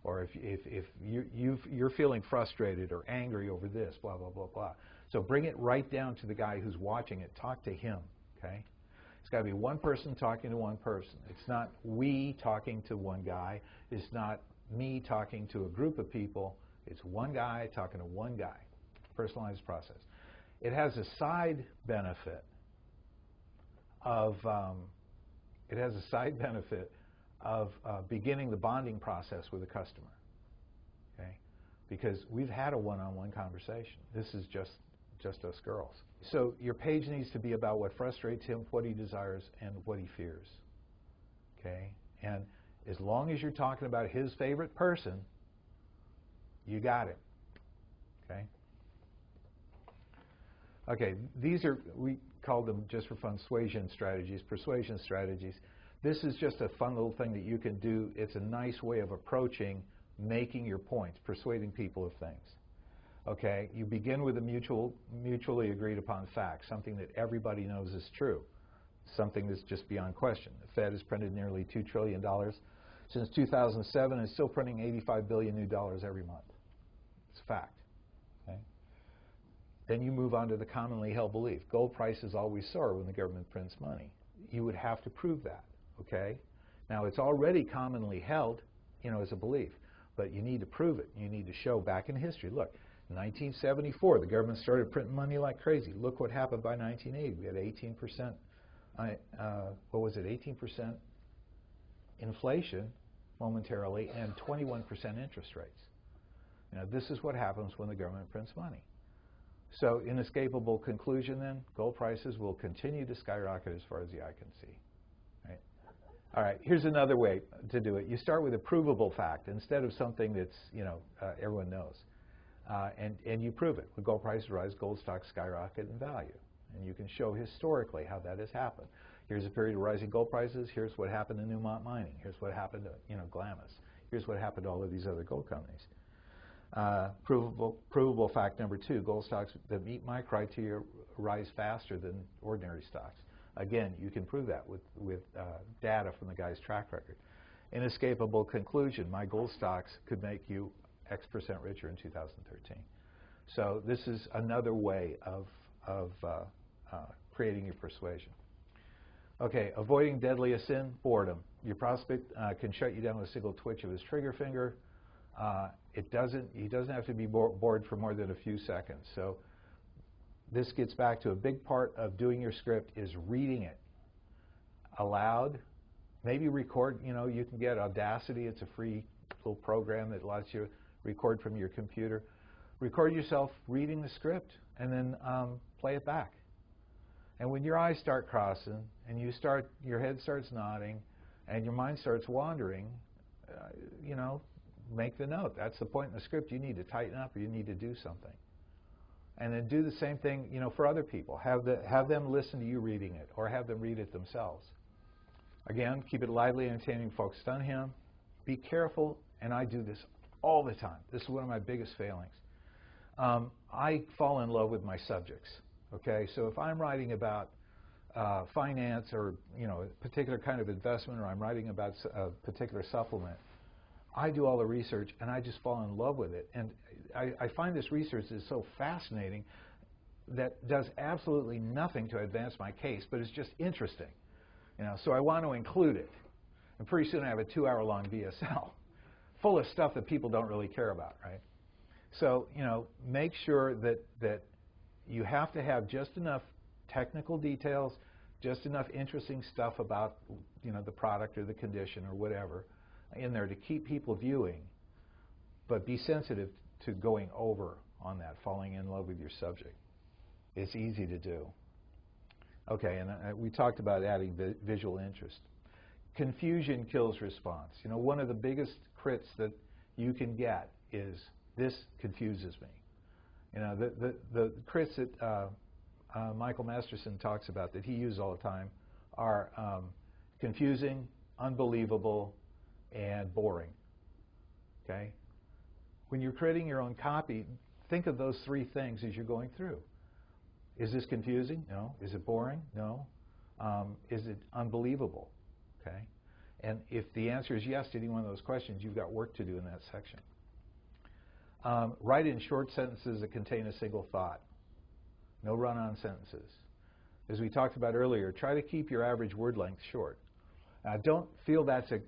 Or if you're feeling frustrated or angry over this, blah, blah, blah, blah. So bring it right down to the guy who's watching it. Talk to him, okay? It's got to be one person talking to one person. It's not we talking to one guy. It's not me talking to a group of people. It's one guy talking to one guy. Personalized process. It has a side benefit of beginning the bonding process with a customer, okay? Because we've had a one-on-one conversation. This is just us girls. So your page needs to be about what frustrates him, what he desires, and what he fears, okay? And as long as you're talking about his favorite person, you got it, okay? Okay, these are, we call them just for fun, persuasion strategies. This is just a fun little thing that you can do. It's a nice way of approaching making your points, persuading people of things. Okay, you begin with a mutually agreed upon fact, something that everybody knows is true, something that's just beyond question. The Fed has printed nearly $2 trillion since 2007 and is still printing $85 billion new dollars every month. It's a fact. Okay? Then you move on to the commonly held belief. Gold prices always soar when the government prints money. You would have to prove that. Okay? Now, it's already commonly held, as a belief, but you need to prove it. You need to show back in history. Look, in 1974, the government started printing money like crazy. Look what happened by 1980. We had 18%, 18% inflation momentarily and 21% interest rates. Now, this is what happens when the government prints money. So, inescapable conclusion then, gold prices will continue to skyrocket as far as the eye can see. Right? All right, here's another way to do it. You start with a provable fact instead of something that's, everyone knows. And you prove it. When gold prices rise, gold stocks skyrocket in value. And you can show historically how that has happened. Here's a period of rising gold prices. Here's what happened to Newmont Mining. Here's what happened to, Glamis. Here's what happened to all of these other gold companies. Provable fact number 2, gold stocks that meet my criteria rise faster than ordinary stocks. Again, you can prove that with data from the guy's track record. Inescapable conclusion, my gold stocks could make you X% richer in 2013. So this is another way of creating your persuasion. Okay, avoiding deadliest sin, boredom. Your prospect can shut you down with a single twitch of his trigger finger. He doesn't have to be bored for more than a few seconds. So this gets back to a big part of doing your script is reading it aloud. Maybe record, you can get Audacity. It's a free little program that lets you record from your computer. Record yourself reading the script and then play it back. And when your eyes start crossing and your head starts nodding and your mind starts wandering, make the note. That's the point in the script. You need to tighten up or you need to do something. And then do the same thing, for other people. Have them listen to you reading it or have them read it themselves. Again, keep it lively, entertaining, focused on him. Be careful, and I do this all the time. This is one of my biggest failings. I fall in love with my subjects. Okay, so if I'm writing about finance or a particular kind of investment, or I'm writing about a particular supplement, I do all the research and I just fall in love with it. And I find this research is so fascinating that does absolutely nothing to advance my case, but it's just interesting. So I want to include it. And pretty soon I have a 2-hour-long VSL full of stuff that people don't really care about, right? So, make sure that you have to have just enough technical details, just enough interesting stuff about, the product or the condition or whatever in there to keep people viewing, but be sensitive to going over on that, falling in love with your subject. It's easy to do. Okay, and we talked about adding visual interest. Confusion kills response. One of the biggest crits that you can get is, this confuses me. The crits that Michael Masterson talks about that he uses all the time are confusing, unbelievable, and boring. Okay? When you're creating your own copy, think of those 3 things as you're going through. Is this confusing? No. Is it boring? No. Is it unbelievable? Okay? And if the answer is yes to any one of those questions, you've got work to do in that section. Write in short sentences that contain a single thought. No run-on sentences. As we talked about earlier, try to keep your average word length short. Don't feel that's a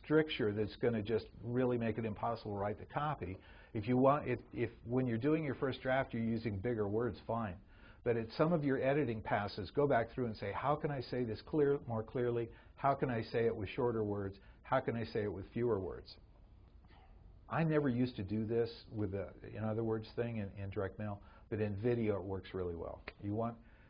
stricture that's going to just really make it impossible to write the copy. If you want, if when you're doing your first draft you're using bigger words, fine. But at some of your editing passes, go back through and say, how can I say this more clearly? How can I say it with shorter words? How can I say it with fewer words? I never used to do this with the in other words thing in direct mail, but in video it works really well.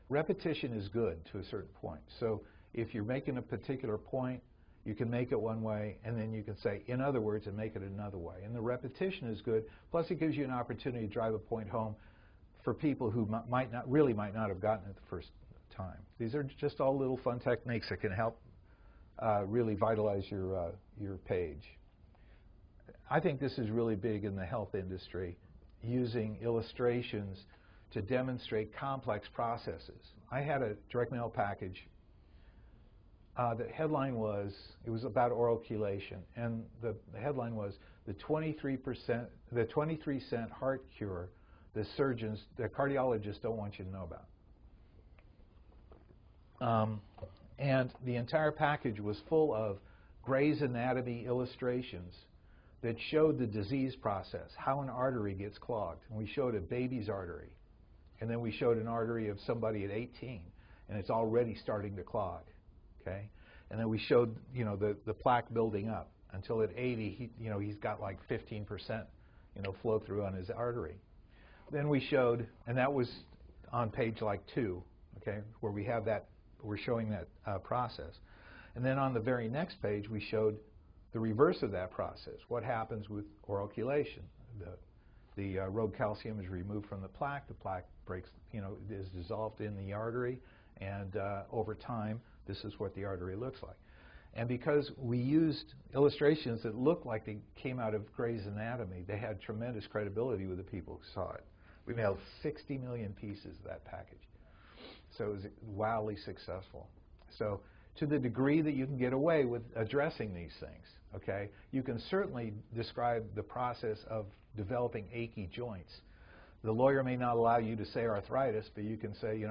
Repetition is good to a certain point. So if you're making a particular point, you can make it one way, and then you can say, in other words, and make it another way. And the repetition is good, plus it gives you an opportunity to drive a point home for people who might not have gotten it the first time. These are just all little fun techniques that can help really vitalize your page. I think this is really big in the health industry, using illustrations to demonstrate complex processes. I had a direct mail package. The headline was, it was about oral chelation, and the headline was the 23 cent heart cure the cardiologists don't want you to know about. And the entire package was full of Gray's Anatomy illustrations that showed the disease process, how an artery gets clogged. And we showed a baby's artery, and then we showed an artery of somebody at 18, and it's already starting to clog. Okay, and then we showed, the plaque building up until at 80, he's got like 15%, flow through on his artery. Then we showed, and that was on page like 2, okay, where we have that, we're showing that process. And then on the very next page, we showed the reverse of that process. What happens with oral chelation? The rogue calcium is removed from the plaque breaks, is dissolved in the artery, and over time, this is what the artery looks like. And because we used illustrations that looked like they came out of Gray's Anatomy, they had tremendous credibility with the people who saw it. We mailed 60 million pieces of that package. So it was wildly successful. So to the degree that you can get away with addressing these things, okay, you can certainly describe the process of developing achy joints. The lawyer may not allow you to say arthritis, but you can say,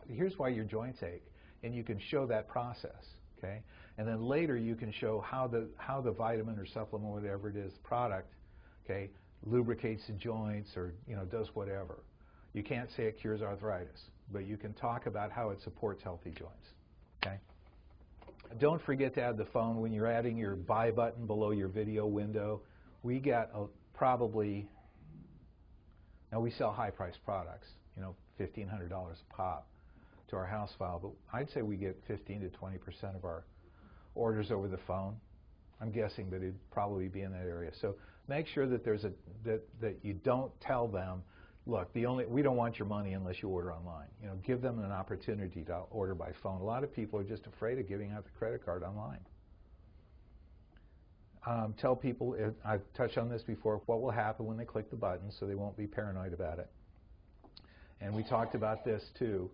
here's why your joints ache. And you can show that process, okay? And then later you can show how the vitamin or supplement, whatever it is, product, okay, lubricates the joints or does whatever. You can't say it cures arthritis, but you can talk about how it supports healthy joints, okay? Don't forget to add the phone when you're adding your buy button below your video window. We get now we sell high-priced products, $1,500 a pop to our house file, but I'd say we get 15 to 20% of our orders over the phone. I'm guessing that it'd probably be in that area. So make sure that that you don't tell them, look, we don't want your money unless you order online. Give them an opportunity to order by phone. A lot of people are just afraid of giving out the credit card online. Tell people, I've touched on this before, what will happen when they click the button, so they won't be paranoid about it. And we talked about this too.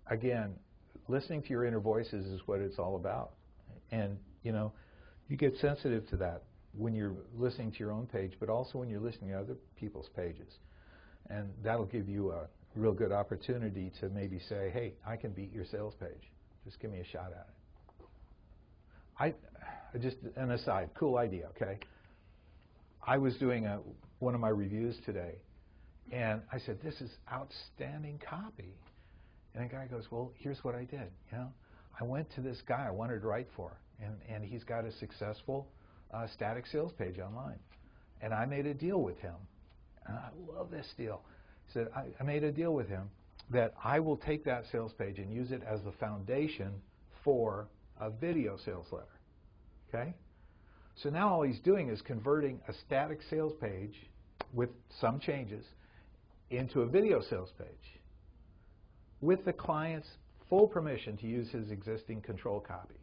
Again, listening to your inner voices is what it's all about. And you get sensitive to that when you're listening to your own page, but also when you're listening to other people's pages. And that'll give you a real good opportunity to maybe say, hey, I can beat your sales page. Just give me a shot at it. Just an aside, cool idea, okay? I was doing one of my reviews today, and I said, this is outstanding copy. And the guy goes, well, here's what I did. I went to this guy I wanted to write for, and he's got a successful static sales page online. And I made a deal with him. And I love this deal. He said, I made a deal with him that I will take that sales page and use it as the foundation for a video sales letter. Okay? So now all he's doing is converting a static sales page with some changes into a video sales page with the client's full permission to use his existing control copy.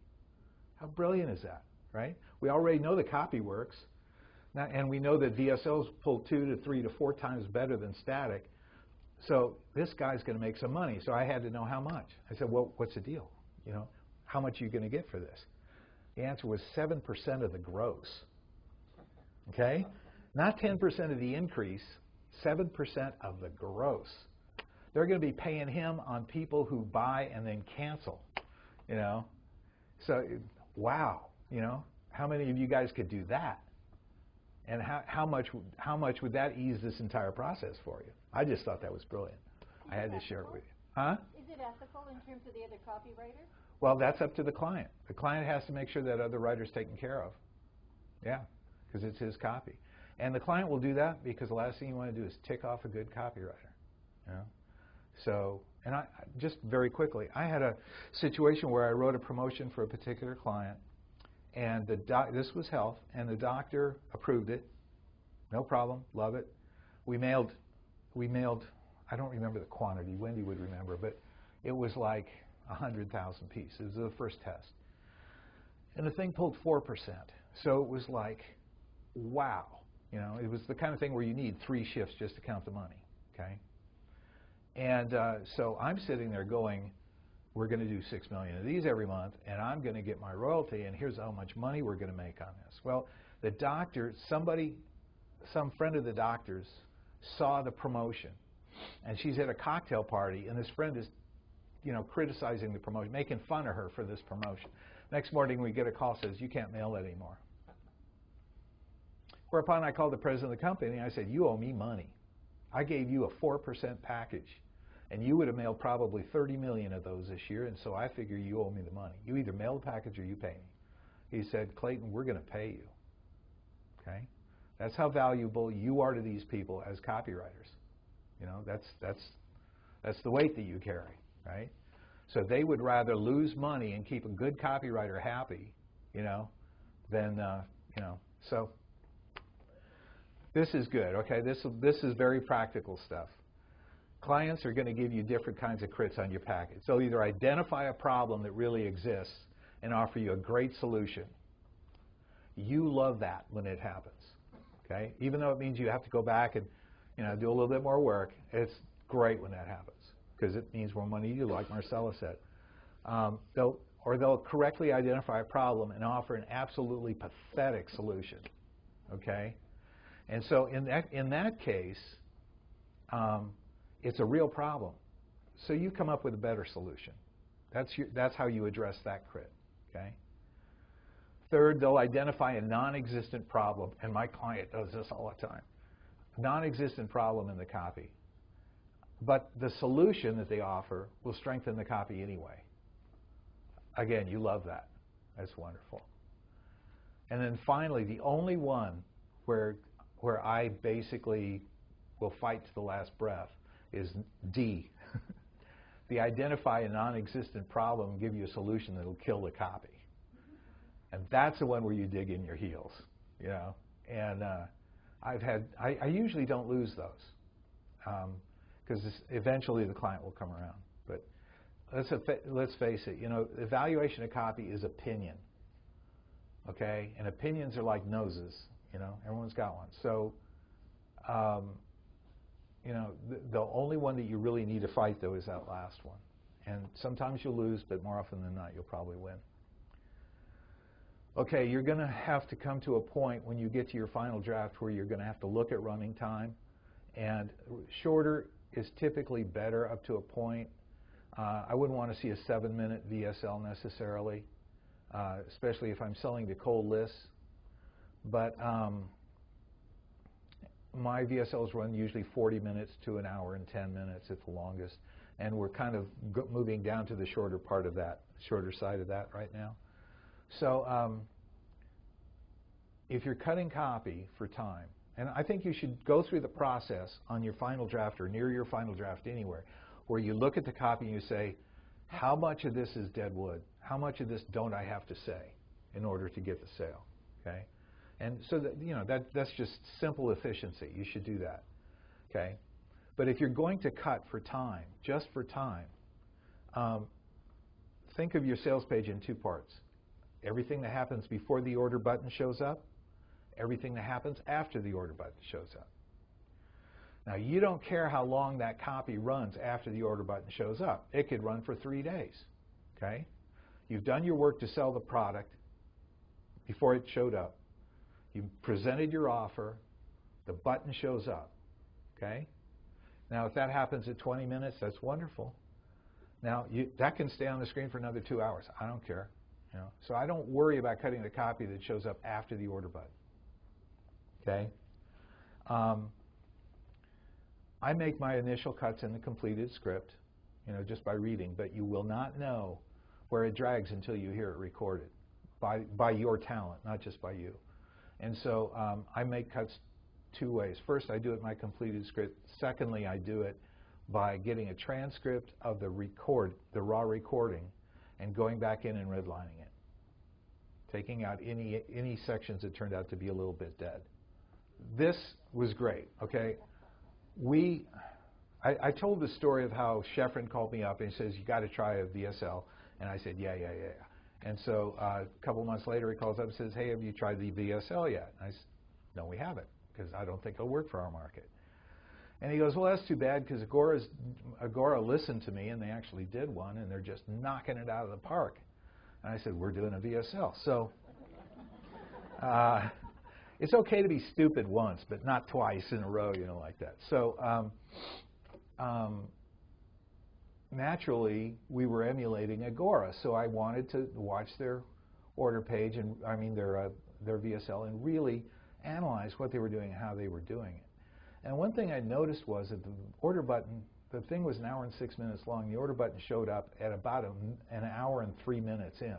How brilliant is that, right? We already know the copy works, now, and we know that VSLs pull 2 to 3 to 4 times better than static. So this guy's going to make some money. So I had to know how much. I said, well, what's the deal? How much are you going to get for this? The answer was 7% of the gross. Okay? Not 10% of the increase, 7% of the gross. They're going to be paying him on people who buy and then cancel, you know. So, wow, you know, how many of you guys could do that? And how much would that ease this entire process for you? I just thought that was brilliant. I had to share it with you. Huh? Is it ethical in terms of the other copywriter? Well, that's up to the client. The client has to make sure that other writer's taken care of. Yeah, because it's his copy. And the client will do that because the last thing you want to do is tick off a good copywriter. You know? So, and I just very quickly, I had a situation where I wrote a promotion for a particular client, and this was health, and the doctor approved it. No problem, love it. We mailed, I don't remember the quantity, Wendy would remember, but it was like 100,000 pieces. It was the first test. And the thing pulled 4%. So it was like, wow. You know, it was the kind of thing where you need 3 shifts just to count the money, okay? And so I'm sitting there going, we're going to do 6 million of these every month, and I'm going to get my royalty, and here's how much money we're going to make on this. Well, the doctor, some friend of the doctor's saw the promotion, and she's at a cocktail party, and this friend is, you know, criticizing the promotion, making fun of her for this promotion. Next morning we get a call, says, you can't mail it anymore. Whereupon I called the president of the company, and I said, you owe me money. I gave you a 4% package, and you would have mailed probably 30 million of those this year, and so I figure you owe me the money. You either mail the package or you pay me. He said, Clayton, we're going to pay you. Okay? That's how valuable you are to these people as copywriters. You know, that's the weight that you carry, right? So they would rather lose money and keep a good copywriter happy, you know, than, you know, so this is good, okay? This is very practical stuff. Clients are going to give you different kinds of crits on your package. They'll either identify a problem that really exists and offer you a great solution. You love that when it happens, okay? Even though it means you have to go back and, you know, do a little bit more work, it's great when that happens because it means more money to you, like Marcella said. They'll correctly identify a problem and offer an absolutely pathetic solution, okay? And so in that case, it's a real problem. So you come up with a better solution. That's how you address that crit, okay? Third, they'll identify a non-existent problem, and my client does this all the time. Non-existent problem in the copy. But the solution that they offer will strengthen the copy anyway. Again, you love that. That's wonderful. And then finally, the only one where I basically will fight to the last breath is D. The identify a non-existent problem and give you a solution that will kill the copy. And that's the one where you dig in your heels, you know. And I usually don't lose those because eventually the client will come around. But let's face it, you know, evaluation of copy is opinion, okay? And opinions are like noses, you know. Everyone's got one. So, you know, the only one that you really need to fight, though, is that last one. And sometimes you'll lose, but more often than not, you'll probably win. Okay, you're going to have to come to a point when you get to your final draft where you're going to have to look at running time. And shorter is typically better up to a point. I wouldn't want to see a 7-minute VSL necessarily, especially if I'm selling to cold lists. But my VSLs run usually 40 minutes to an hour and 10 minutes at the longest. And we're kind of moving down to the shorter part of that, shorter side of that right now. So if you're cutting copy for time, and I think you should go through the process on your final draft or near your final draft anywhere, where you look at the copy and you say, how much of this is dead wood? How much of this don't I have to say in order to get the sale? Okay, and so that, you know, that's just simple efficiency. You should do that. Okay, but if you're going to cut for time, just for time, think of your sales page in 2 parts. Everything that happens before the order button shows up, everything that happens after the order button shows up. Now, you don't care how long that copy runs after the order button shows up. It could run for 3 days, okay? You've done your work to sell the product. before it showed up. You presented your offer, the button shows up, okay? Now, if that happens at 20 minutes, that's wonderful. Now, that can stay on the screen for another 2 hours. I don't care. So I don't worry about cutting the copy that shows up after the order button, okay? I make my initial cuts in the completed script, just by reading, but you will not know where it drags until you hear it recorded by your talent, not just by you. And so I make cuts 2 ways. First, I do it in my completed script. Secondly, I do it by getting a transcript of the raw recording, and going back in and redlining it, taking out any sections that turned out to be a little bit dead. This was great, okay? I told the story of how Sheffrin called me up and he says, you got to try a VSL. And I said, yeah. And so a couple months later he calls up and says, hey, have you tried the VSL yet? And I said, no, we haven't, because I don't think it'll work for our market. And he goes, well, that's too bad, because Agora listened to me, and they actually did one, and they're just knocking it out of the park. And I said, we're doing a VSL. So it's okay to be stupid once, but not twice in a row, like that. So naturally, we were emulating Agora, so I wanted to watch their order page, and their VSL, and really analyze what they were doing and how they were doing it. And one thing I noticed was that the order button, the thing was 1 hour and 6 minutes long. The order button showed up at about an hour and 3 minutes in.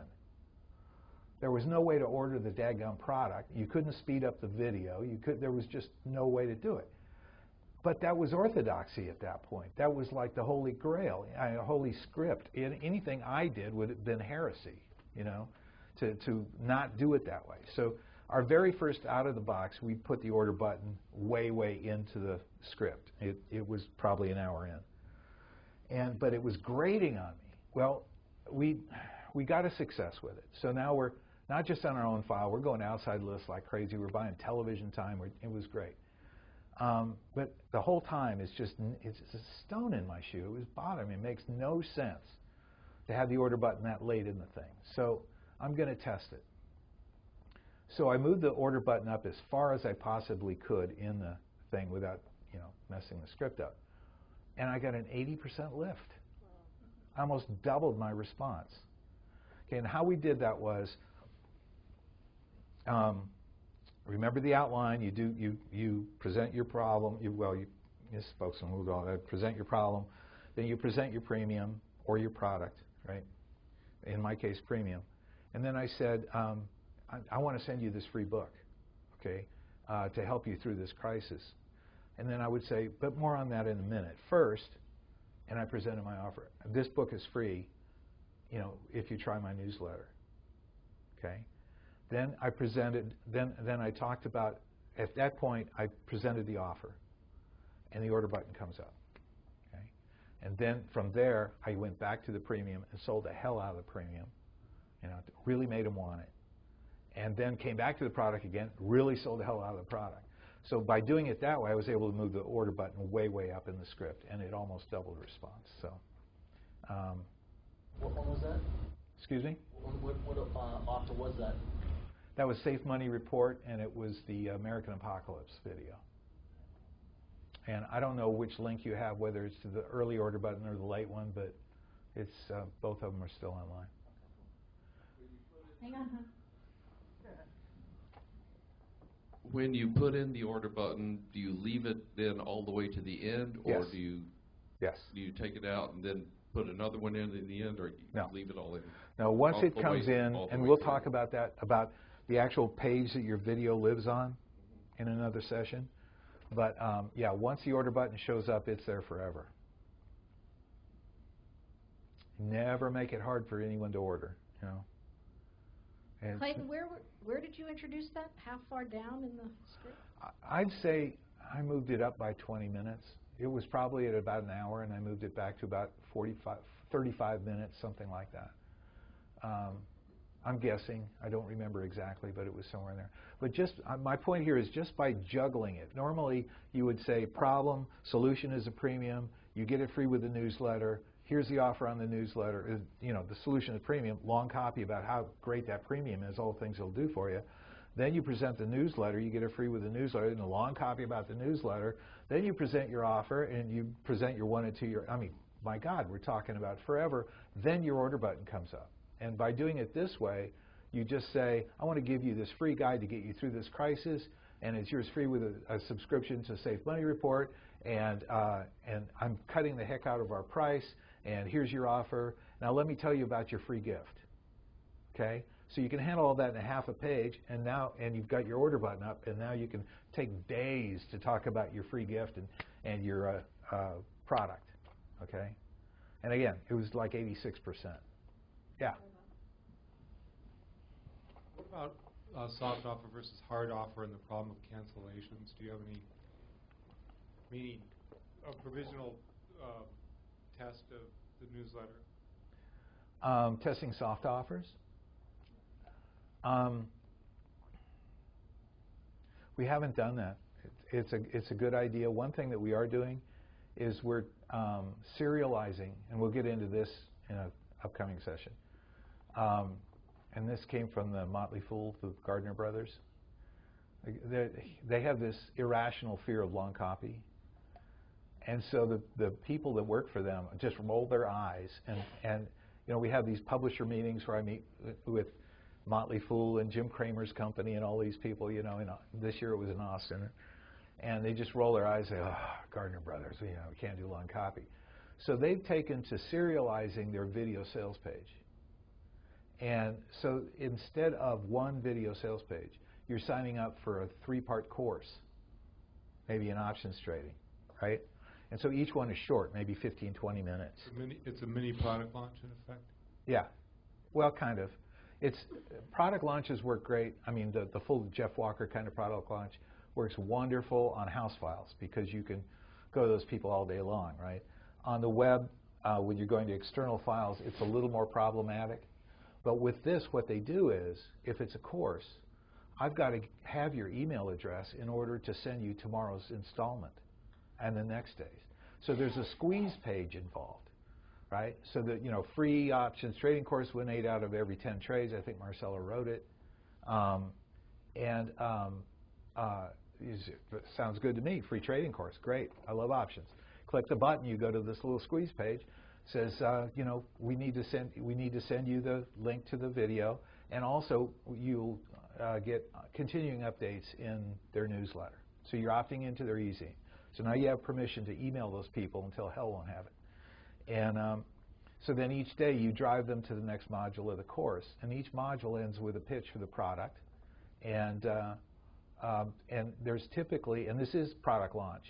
There was no way to order the daggone product. You couldn't speed up the video. There was just no way to do it. But that was orthodoxy at that point. That was like the holy grail, a holy script. Anything I did would have been heresy, to not do it that way. So our very first out of the box, we put the order button way into the script. It was probably an hour in. But it was grating on me. Well, we got a success with it. So now we're not just on our own file, we're going outside lists like crazy. We're buying television time. It was great. But the whole time it's a stone in my shoe. It was bothering me. It makes no sense to have the order button that late in the thing. So I'm going to test it. So I moved the order button up as far as I possibly could in the thing without, messing the script up. And I got an 80% lift. I almost doubled my response. Okay, and how we did that was, remember the outline. You present your problem. You spokesman moved on that. Present your problem. Then you present your premium or your product, right? In my case, premium. And then I said, I want to send you this free book, okay, to help you through this crisis. And then I would say, but more on that in a minute. First, and I presented my offer. This book is free, if you try my newsletter, okay? Then I presented, then I talked about, at that point, I presented the offer, and the order button comes up, okay? And then from there, I went back to the premium and sold the hell out of the premium, really made them want it. And then came back to the product again, really sold the hell out of the product. So by doing it that way, I was able to move the order button way up in the script, and it almost doubled response. So, what one was that? Excuse me? What offer was that? That was Safe Money Report, and it was the American Apocalypse video. And I don't know which link you have, whether it's to the early order button or the late one, but it's both of them are still online. Hang on, huh? When you put in the order button, do you leave it then all the way to the end, or Yes. do you take it out and then put another one in the end, or you No. leave it all in? No, once all it the comes way- in, all the and way we'll through. talk about that, about the actual page that your video lives on in another session. But yeah, once the order button shows up, it's there forever. Never make it hard for anyone to order, And Clayton, where did you introduce that? How far down in the script? I'd say I moved it up by 20 minutes. It was probably at about an hour, and I moved it back to about 35 minutes, something like that. I'm guessing. I don't remember exactly, but it was somewhere in there. But just my point here is just by juggling it. Normally, you would say problem, solution is a premium, you get it free with the newsletter, here's the offer on the newsletter. You know, the solution is premium, long copy about how great that premium is, all the things it'll do for you. Then you present the newsletter. You get it free with the newsletter, and a long copy about the newsletter. Then you present your offer, and you present your 1 and 2 year. I mean, my God, we're talking about forever. Then your order button comes up. And by doing it this way, you just say, I want to give you this free guide to get you through this crisis, and it's yours free with a subscription to Safe Money Report, and I'm cutting the heck out of our price, and here's your offer. Now let me tell you about your free gift. Okay? So you can handle all that in a half a page, and you've got your order button up, and now you can take days to talk about your free gift and your product. Okay? And again, it was like 86%. Yeah. What about soft offer versus hard offer and the problem of cancellations? Do you have any meaning, a provisional test of the newsletter? Testing soft offers? We haven't done that. It's a good idea. One thing that we are doing is we're serializing, and we'll get into this in an upcoming session. And this came from the Motley Fool, the Gardner brothers. They have this irrational fear of long copy. And so the people that work for them just roll their eyes. And you know, we have these publisher meetings where I meet with Motley Fool and Jim Cramer's company and all these people, you know, this year it was in Austin. And they just roll their eyes and say, oh, Gardner brothers, you know, we can't do long copy. So they've taken to serializing their video sales page. And so instead of one video sales page, you're signing up for a 3-part course, maybe in options trading, right? And so each one is short, maybe 15, 20 minutes. It's a mini product launch, in effect? Yeah. Well, kind of. Product launches work great. I mean, the full Jeff Walker kind of product launch works wonderful on house files because you can go to those people all day long, right? On the web, when you're going to external files, it's a little more problematic. But with this, what they do is, if it's a course, I've got to have your email address in order to send you tomorrow's installment and the next day's. So there's a squeeze page involved, right? So that, you know, free options trading course win 8 out of every 10 trades. I think Marcella wrote it. Sounds good to me. Free trading course, great. I love options. Click the button, you go to this little squeeze page. Says, you know, we need to send you the link to the video, and also you'll get continuing updates in their newsletter. So you're opting into their e-zine. So now you have permission to email those people until hell won't have it. And so then each day you drive them to the next module of the course, and each module ends with a pitch for the product. And there's typically, and this is product launch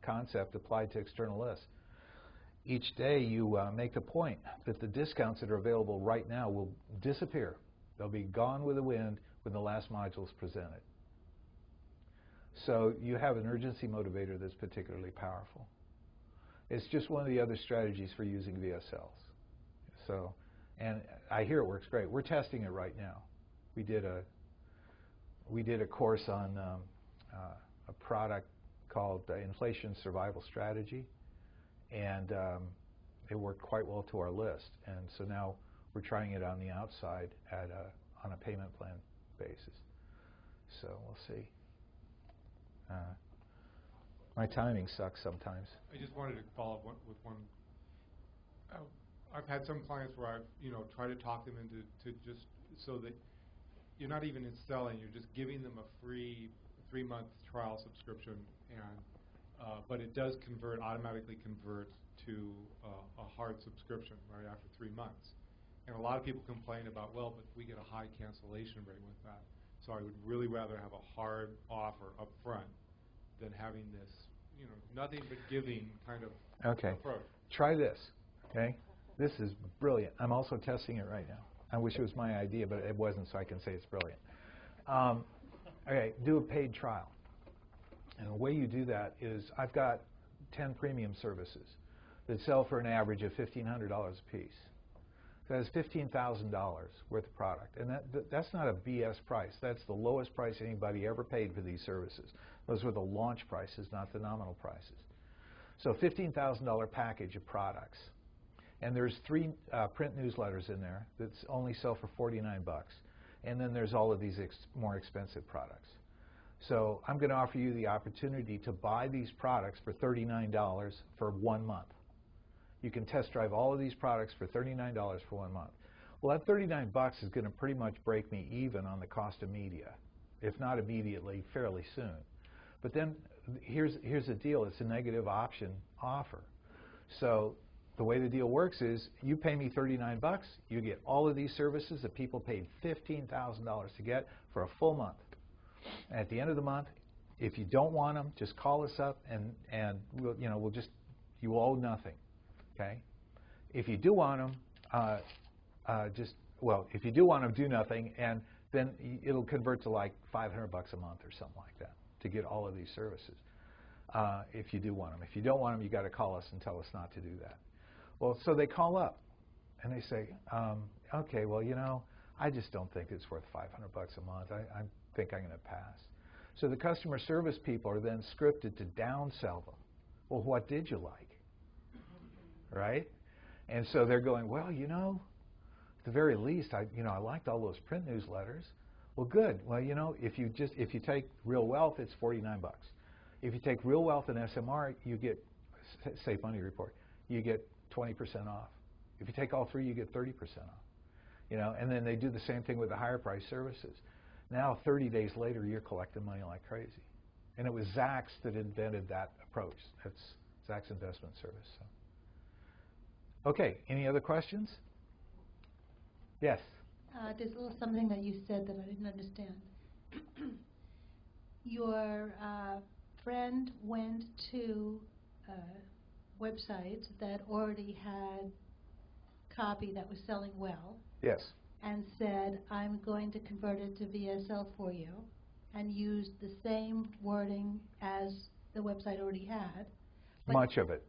concept applied to external lists. Each day you make the point that the discounts that are available right now will disappear. They'll be gone with the wind when the last module is presented. So you have an urgency motivator that's particularly powerful. It's just one of the other strategies for using VSLs. So, and I hear it works great. We're testing it right now. We did a course on a product called Inflation Survival Strategy. And it worked quite well to our list. And so now we're trying it on the outside on a payment plan basis. So we'll see. My timing sucks sometimes. I just wanted to follow up with one. I've had some clients where I've tried to talk them into just so that you're not even installing, you're just giving them a free 3-month trial subscription, and but it does automatically convert to a hard subscription right after 3 months. And a lot of people complain about, well, but we get a high cancellation rate with that. So I would really rather have a hard offer up front than having this, nothing but giving kind of approach. Try this, okay? This is brilliant. I'm also testing it right now. I wish it was my idea, but it wasn't, so I can say it's brilliant. Okay, do a paid trial. And the way you do that is I've got 10 premium services that sell for an average of $1,500 a piece. That is $15,000 worth of product. And that's not a BS price. That's the lowest price anybody ever paid for these services. Those were the launch prices, not the nominal prices. So $15,000 package of products, And there's 3 print newsletters in there that only sell for $49. And then there's all of these more expensive products. So I'm going to offer you the opportunity to buy these products for $39 for 1 month. You can test drive all of these products for $39 for 1 month. Well, that $39 is going to pretty much break me even on the cost of media, if not immediately, fairly soon. But then here's the deal. It's a negative option offer. So the way the deal works is you pay me $39, you get all of these services that people paid $15,000 to get for a full month. And at the end of the month, if you don't want them, just call us up and we'll just, you owe nothing, okay? If you do want them, if you do want them, do nothing, and then it'll convert to like $500 a month or something like that to get all of these services. If you do want them. If you don't want them, you got to call us and tell us not to do that. Well, so they call up and they say, okay, well, I just don't think it's worth $500 a month. I think I'm going to pass. So the customer service people are then scripted to downsell them. Well, what did you like? Right? And so they're going, well, at the very least, I liked all those print newsletters. Well, good. Well, if you take Real Wealth, it's $49. If you take Real Wealth and SMR, you get Safe Money Report. You get 20% off. If you take all 3, you get 30% off. And then they do the same thing with the higher price services. Now, 30 days later, you're collecting money like crazy. And it was Zach's that invented that approach. That's Zach's Investment Service. So. Okay, any other questions? Yes? There's a little something that you said that I didn't understand. Your friend went to websites that already had copy that was selling well. Yes. And said, I'm going to convert it to VSL for you, and used the same wording as the website already had. Much of it.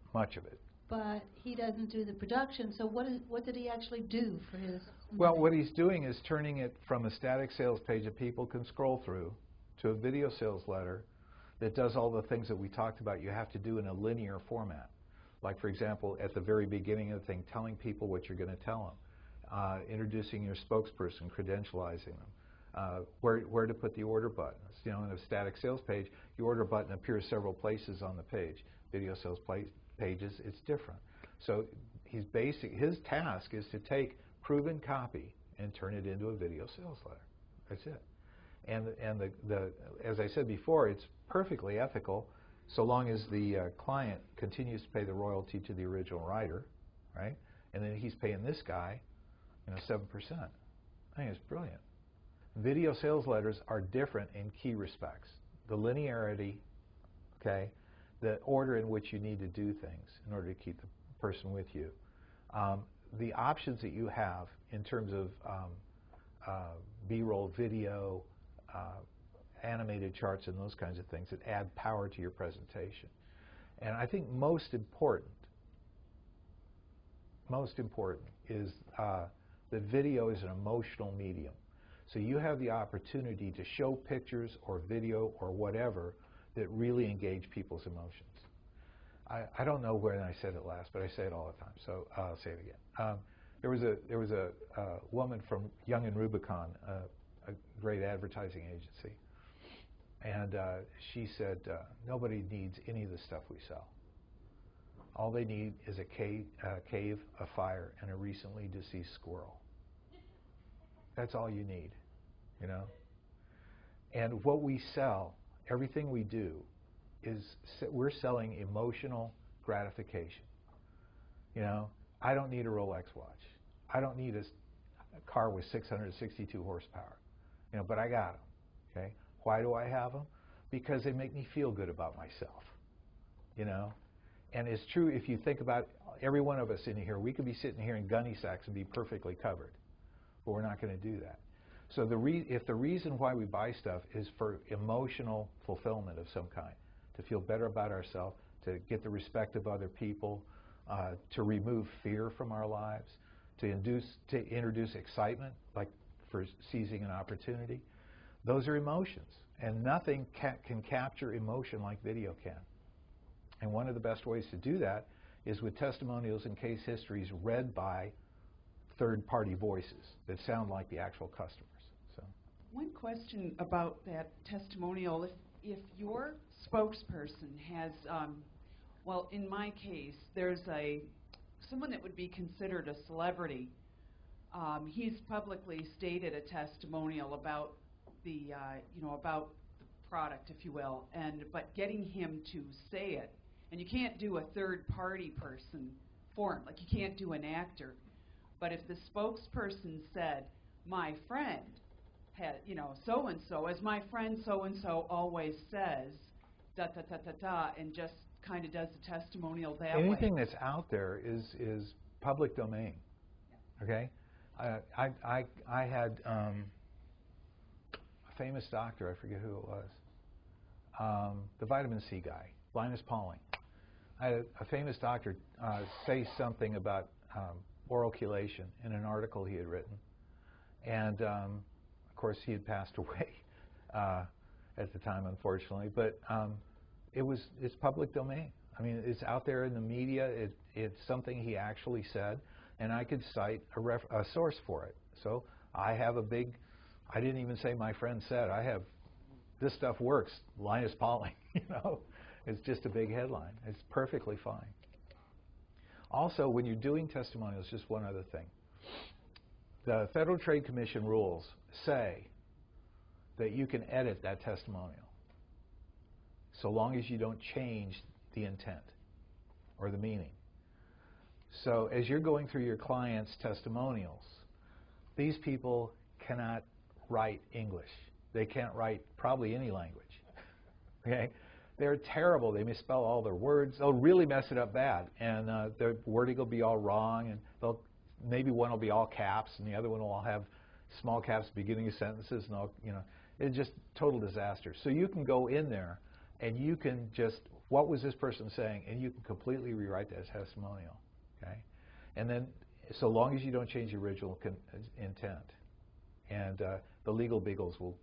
But he doesn't do the production, so what did he actually do for his Well, money? what he's doing is turning it from a static sales page that people can scroll through to a video sales letter that does all the things that we talked about you have to do in a linear format. Like, for example, at the very beginning of the thing, telling people what you're going to tell them. Introducing your spokesperson, credentializing them, where to put the order buttons. In a static sales page, the order button appears several places on the page. Video sales pages, it's different. So his task is to take proven copy and turn it into a video sales letter. That's it. And as I said before, it's perfectly ethical so long as the client continues to pay the royalty to the original writer, right? And then he's paying this guy 7%. I think it's brilliant. Video sales letters are different in key respects. The linearity, okay, the order in which you need to do things in order to keep the person with you. The options that you have in terms of B-roll video, animated charts and those kinds of things that add power to your presentation. And I think most important is that video is an emotional medium. So you have the opportunity to show pictures or video or whatever that really engage people's emotions. I don't know when I said it last, but I say it all the time, so I'll say it again. There was a woman from Young and Rubicon, a great advertising agency, and she said, nobody needs any of the stuff we sell. All they need is a cave, a fire, and a recently deceased squirrel. That's all you need, And what we sell, everything we do, is we're selling emotional gratification. I don't need a Rolex watch. I don't need a car with 662 horsepower. But I got them. Okay? Why do I have them? Because they make me feel good about myself. And it's true if you think about every one of us in here, we could be sitting here in gunny sacks and be perfectly covered. But we're not going to do that. So if the reason why we buy stuff is for emotional fulfillment of some kind, to feel better about ourselves, to get the respect of other people, to remove fear from our lives, to introduce excitement, like for seizing an opportunity, those are emotions. And nothing can capture emotion like video can. And one of the best ways to do that is with testimonials and case histories read by third-party voices that sound like the actual customers. So, one question about that testimonial: if your spokesperson has, well, in my case, there's someone that would be considered a celebrity. He's publicly stated a testimonial about the, about the product, if you will, but getting him to say it, and you can't do a third-party person for him, like you can't do an actor. But if the spokesperson said, my friend had, so-and-so, as my friend so-and-so always says, da-da-da-da-da, and just kind of does the testimonial that way. Anything that's out there is public domain, okay? I had a famous doctor, I forget who it was, the vitamin C guy, Linus Pauling. I had a famous doctor say something about oral chelation in an article he had written. And, of course, he had passed away at the time, unfortunately. But it's public domain. I mean, it's out there in the media. It's something he actually said, and I could cite a source for it. So I have I didn't even say my friend said. I have, this stuff works, Linus Pauling, It's just a big headline. It's perfectly fine. Also, when you're doing testimonials, just one other thing. The Federal Trade Commission rules say that you can edit that testimonial so long as you don't change the intent or the meaning. So as you're going through your clients' testimonials, these people cannot write English. They can't write probably any language. Okay? They're terrible. They misspell all their words. They'll really mess it up bad, and their wording will be all wrong, and maybe one will be all caps, and the other one will all have small caps beginning of sentences, and it's just total disaster. So you can go in there, and you can just, what was this person saying, and you can completely rewrite that testimonial, okay? And then, so long as you don't change the original intent, and the legal beagles will,